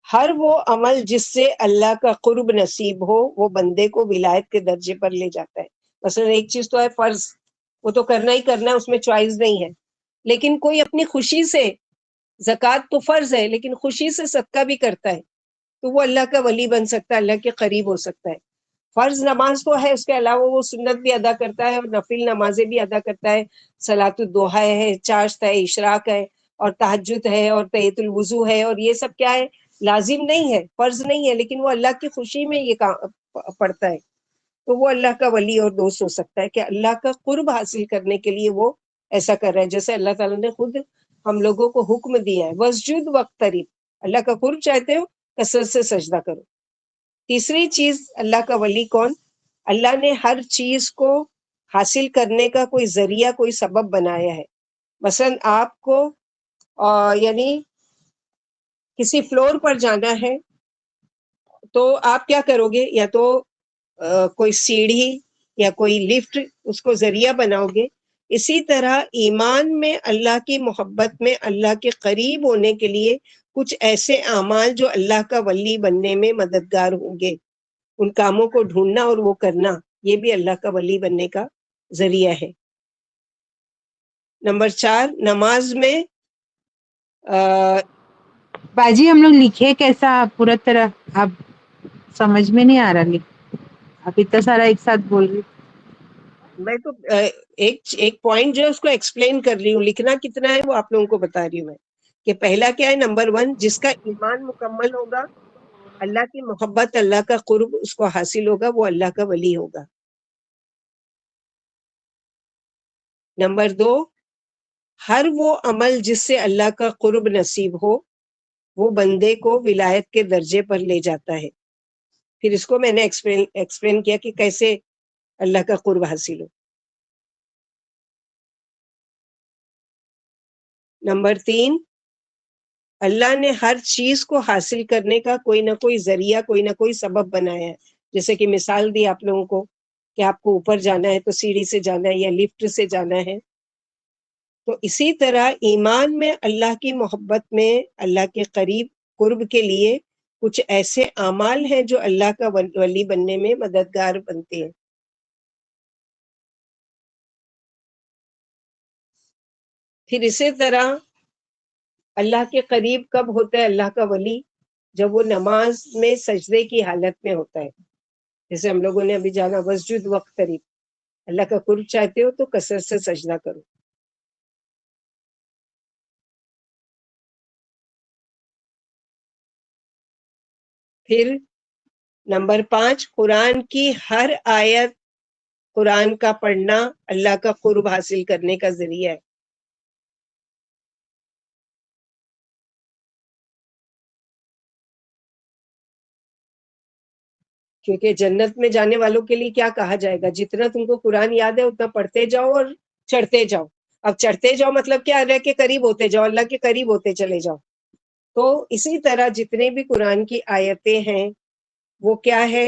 ہر وہ عمل جس سے اللہ کا قرب نصیب ہو وہ بندے کو ولایت کے درجے پر لے جاتا ہے. مثلا ایک چیز تو ہے فرض، وہ تو کرنا ہی کرنا ہے، اس میں چوائس نہیں ہے. لیکن کوئی اپنی خوشی سے، زکوٰۃ تو فرض ہے لیکن خوشی سے صدقہ بھی کرتا ہے تو وہ اللہ کا ولی بن سکتا ہے، اللہ کے قریب ہو سکتا ہے. فرض نماز تو ہے، اس کے علاوہ وہ سنت بھی ادا کرتا ہے اور نفل نمازیں بھی ادا کرتا ہے. صلاۃ الضحیٰ ہے، چاشت ہے، اشراق ہے، اور تہجد ہے، اور تحیۃ الوضو ہے، اور یہ سب کیا ہے؟ لازم نہیں ہے، فرض نہیں ہے، لیکن وہ اللہ کی خوشی میں یہ پڑھتا ہے تو وہ اللہ کا ولی اور دوست ہو سکتا ہے کہ اللہ کا قرب حاصل کرنے کے لیے وہ ایسا کر رہا ہے. جیسے اللہ تعالیٰ نے خود ہم لوگوں کو حکم دیا ہے وسجد وقترب، اللہ کا قرب چاہتے ہو کثرت سے سجدہ کرو. تیسری چیز اللہ کا ولی کون؟ اللہ نے ہر چیز کو حاصل کرنے کا کوئی ذریعہ، کوئی سبب بنایا ہے. مثلا آپ کو یعنی کسی فلور پر جانا ہے تو آپ کیا کرو گے؟ یا تو کوئی سیڑھی یا کوئی لفٹ، اس کو ذریعہ بناؤ گے. اسی طرح ایمان میں، اللہ کی محبت میں، اللہ کے قریب ہونے کے لیے کچھ ایسے اعمال جو اللہ کا ولی بننے میں مددگار ہوں گے، ان کاموں کو ڈھونڈنا اور وہ کرنا، یہ بھی اللہ کا ولی بننے کا ذریعہ ہے. نمبر 4، نماز میں باجی ہم لوگ لکھے کیسا پورا طرح؟ اب سمجھ میں نہیں آ رہا، آپ اتنا سارا ایک ساتھ بول رہی. میں تو ایک پوائنٹ جو ہے اس کو ایکسپلین کر رہی ہوں، لکھنا کتنا ہے وہ آپ لوگوں کو بتا رہی ہوں میں. کہ پہلا کیا ہے؟ نمبر 1، جس کا ایمان مکمل ہوگا، اللہ کی محبت، اللہ کا قرب اس کو حاصل ہوگا، وہ اللہ کا ولی ہوگا. نمبر 2، ہر وہ عمل جس سے اللہ کا قرب نصیب ہو وہ بندے کو ولایت کے درجے پر لے جاتا ہے. پھر اس کو میں نے ایکسپلین کیا کہ کیسے اللہ کا قرب حاصل ہو. نمبر 3، اللہ نے ہر چیز کو حاصل کرنے کا کوئی نہ کوئی ذریعہ، کوئی نہ کوئی سبب بنایا ہے. جیسے کہ مثال دی آپ لوگوں کو کہ آپ کو اوپر جانا ہے تو سیڑھی سے جانا ہے یا لفٹ سے جانا ہے. تو اسی طرح ایمان میں، اللہ کی محبت میں، اللہ کے قریب قرب کے لیے کچھ ایسے اعمال ہیں جو اللہ کا ولی بننے میں مددگار بنتے ہیں. پھر اسی طرح اللہ کے قریب کب ہوتا ہے اللہ کا ولی؟ جب وہ نماز میں سجدے کی حالت میں ہوتا ہے. جیسے ہم لوگوں نے ابھی جانا وسجد وقترب، اللہ کا قرب چاہتے ہو تو کثرت سے سجدہ کرو. پھر نمبر 5، قرآن کی ہر آیت، قرآن کا پڑھنا اللہ کا قرب حاصل کرنے کا ذریعہ ہے. کیونکہ جنت میں جانے والوں کے لیے کیا کہا جائے گا؟ جتنا تم کو قرآن یاد ہے اتنا پڑھتے جاؤ اور چڑھتے جاؤ. اب چڑھتے جاؤ مطلب کیا؟ اللہ کے قریب ہوتے جاؤ، اللہ کے قریب ہوتے چلے جاؤ. تو اسی طرح جتنے بھی قرآن کی آیتیں ہیں وہ کیا ہے؟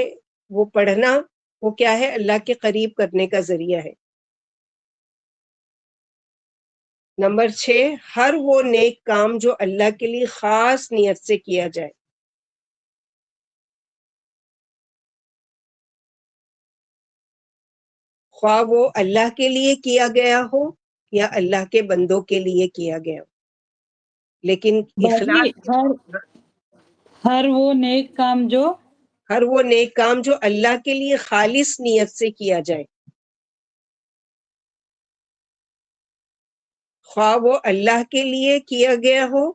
وہ پڑھنا وہ کیا ہے؟ اللہ کے قریب کرنے کا ذریعہ ہے. نمبر 6، ہر وہ نیک کام جو اللہ کے لیے خاص نیت سے کیا جائے. خواہ وہ اللہ کے لیے کیا گیا ہو یا اللہ کے بندوں کے لیے کیا گیا ہو، لیکن باجی اخلاص ہر وہ نیک کام جو ہر وہ نیک کام جو اللہ کے لیے خالص نیت سے کیا جائے، خواہ وہ اللہ کے لیے کیا گیا ہو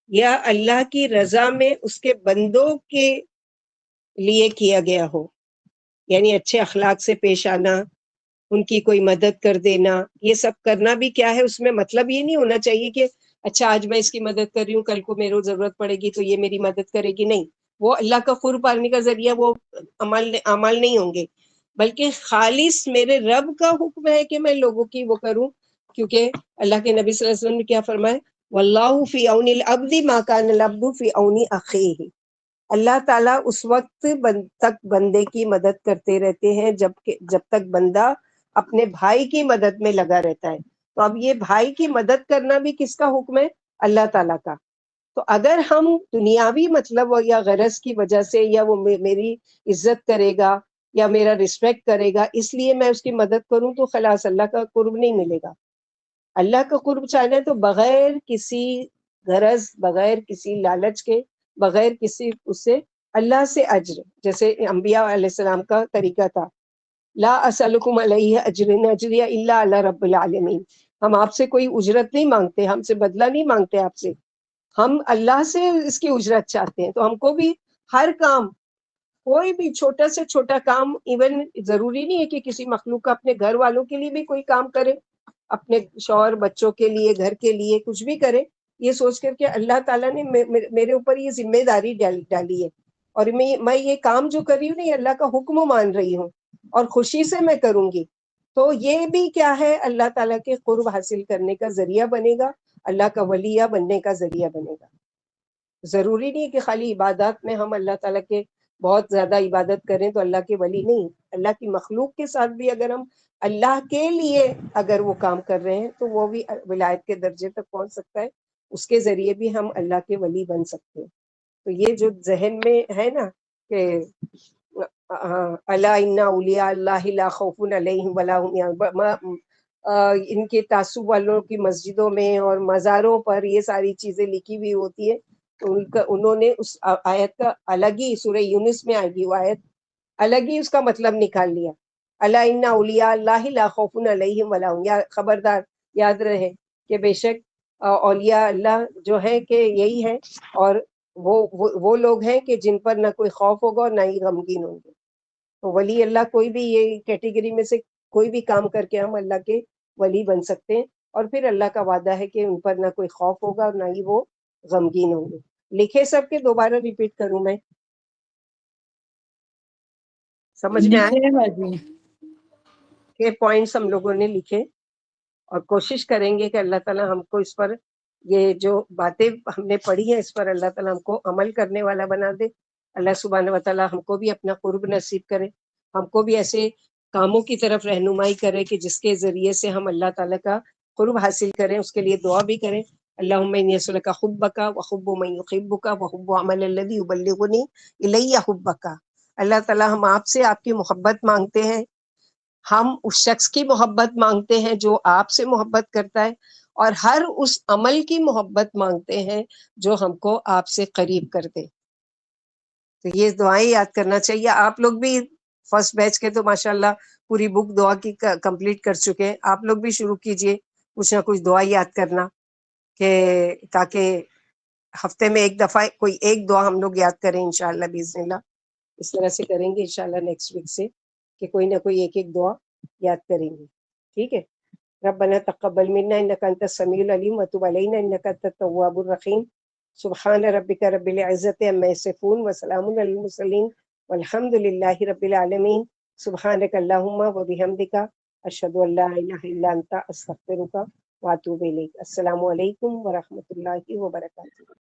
یا اللہ کی رضا میں اس کے بندوں کے لیے کیا گیا ہو. یعنی اچھے اخلاق سے پیش آنا، ان کی کوئی مدد کر دینا، یہ سب کرنا بھی کیا ہے؟ اس میں مطلب یہ نہیں ہونا چاہیے کہ اچھا آج میں اس کی مدد کر رہی ہوں، کل کو میرے ضرورت پڑے گی تو یہ میری مدد کرے گی. نہیں، وہ اللہ کا قرب پانے کا ذریعہ وہ اعمال نہیں ہوں گے، بلکہ خالص میرے رب کا حکم ہے کہ میں لوگوں کی وہ کروں. کیونکہ اللہ کے نبی صلی اللہ علیہ وسلم نے کیا فرمایا؟ واللہ فی عون العبد ما کان العبد فی عون اخیہ. اللہ تعالیٰ اس وقت تک بندے کی مدد کرتے رہتے ہیں جب تک بندہ اپنے بھائی کی مدد میں لگا رہتا ہے. تو اب یہ بھائی کی مدد کرنا بھی کس کا حکم ہے؟ اللہ تعالیٰ کا. تو اگر ہم دنیاوی مطلب یا غرض کی وجہ سے، یا وہ میری عزت کرے گا یا میرا رسپیکٹ کرے گا اس لیے میں اس کی مدد کروں، تو خلاص اللہ کا قرب نہیں ملے گا. اللہ کا قرب چاہنا ہے تو بغیر کسی غرض، بغیر کسی لالچ کے، بغیر کسی اس سے اللہ سے اجر، جیسے انبیاء علیہ السلام کا طریقہ تھا، لا اسألکم علیہ اجر ان اجری الا علی رب العالمین. ہم آپ سے کوئی اجرت نہیں مانگتے، ہم سے بدلہ نہیں مانگتے آپ سے، ہم اللہ سے اس کی اجرت چاہتے ہیں. تو ہم کو بھی ہر کام، کوئی بھی چھوٹا سے چھوٹا کام، ایون ضروری نہیں ہے کہ کسی مخلوق کا، اپنے گھر والوں کے لیے بھی کوئی کام کرے، اپنے شوہر بچوں کے لیے، گھر کے لیے کچھ بھی کرے، یہ سوچ کر کہ اللہ تعالیٰ نے میرے اوپر یہ ذمہ داری ڈالی ہے، اور میں یہ کام جو کر رہی ہوں نہیں، اللہ کا حکم مان رہی ہوں اور خوشی سے میں کروں گی. تو یہ بھی کیا ہے؟ اللہ تعالیٰ کے قرب حاصل کرنے کا ذریعہ بنے گا، اللہ کا ولیہ بننے کا ذریعہ بنے گا. ضروری نہیں کہ خالی عبادات میں ہم اللہ تعالیٰ کے بہت زیادہ عبادت کریں تو اللہ کے ولی نہیں. اللہ کی مخلوق کے ساتھ بھی اگر ہم اللہ کے لیے اگر وہ کام کر رہے ہیں تو وہ بھی ولایت کے درجے تک پہنچ سکتا ہے، اس کے ذریعے بھی ہم اللہ کے ولی بن سکتے ہیں. تو یہ جو ذہن میں ہے نا کہ الا ان اولیاء اللہ لا خوف علیہم ولا هم يحزنون، ان کے تعصب والوں کی مسجدوں میں اور مزاروں پر یہ ساری چیزیں لکھی ہوئی ہوتی ہے. انہوں نے اس آیت کا الگ ہی، سورہ یونس میں آئے گی وہ آیت، الگ ہی اس کا مطلب نکال لیا. الا ان اولیاء اللہ لا خوف علیہم ولا هم، یا خبردار یاد رہے کہ بے شک اولیاء اللہ جو ہے کہ یہی ہے، اور وہ لوگ ہیں کہ جن پر نہ کوئی خوف ہوگا اور نہ ہی غمگین ہوں گے. تو ولی اللہ کوئی بھی یہ کیٹیگری میں سے کوئی بھی کام کر کے ہم اللہ کے ولی بن سکتے ہیں، اور پھر اللہ کا وعدہ ہے کہ ان پر نہ کوئی خوف ہوگا اور نہ ہی وہ غمگین ہوں گے. لکھے سب کے، دوبارہ ریپیٹ کروں میں، سمجھ میں آئے باجی کہ پوائنٹس ہم لوگوں نے لکھے، اور کوشش کریں گے کہ اللہ تعالیٰ ہم کو اس پر، یہ جو باتیں ہم نے پڑھی ہیں اس پر اللہ تعالیٰ ہم کو عمل کرنے والا بنا دے. اللہ سبحانہ و تعالیٰ ہم کو بھی اپنا قرب نصیب کرے، ہم کو بھی ایسے کاموں کی طرف رہنمائی کرے کہ جس کے ذریعے سے ہم اللہ تعالیٰ کا قرب حاصل کریں. اس کے لیے دعا بھی کریں، اللہم انی اسألک حبک وحب من یحبک وحب عمل الذی یبلغنی الی حبک. اللہ تعالیٰ ہم آپ سے آپ کی محبت مانگتے ہیں، ہم اس شخص کی محبت مانگتے ہیں جو آپ سے محبت کرتا ہے، اور ہر اس عمل کی محبت مانگتے ہیں جو ہم کو آپ سے قریب کر دے. تو یہ دعائیں یاد کرنا چاہیے. آپ لوگ بھی فرسٹ بیچ کے تو ماشاءاللہ پوری بک دعا کی کمپلیٹ کر چکے ہیں، آپ لوگ بھی شروع کیجئے کچھ نہ کچھ دعا یاد کرنا، کہ تاکہ ہفتے میں ایک دفعہ کوئی ایک دعا ہم لوگ یاد کریں انشاءاللہ باذن اللہ. اس طرح سے کریں گے انشاءاللہ نیکسٹ ویک سے، کہ کوئی نہ کوئی ایک دعا یاد کریں گے. ٹھیک ہے؟ ربنا تقبل منا انك انت السميع العليم وتب علينا انك انت التواب الرحيم. سبحان ربك رب العزة عما يصفون وسلام على المرسلين والحمد للہ رب العالمین. سبحانک اللہم و بحمدک، اشہد ان لا الہ الا انت، استغفرک واتوب الیک. السلام علیکم ورحمۃ اللہ وبرکاتہ.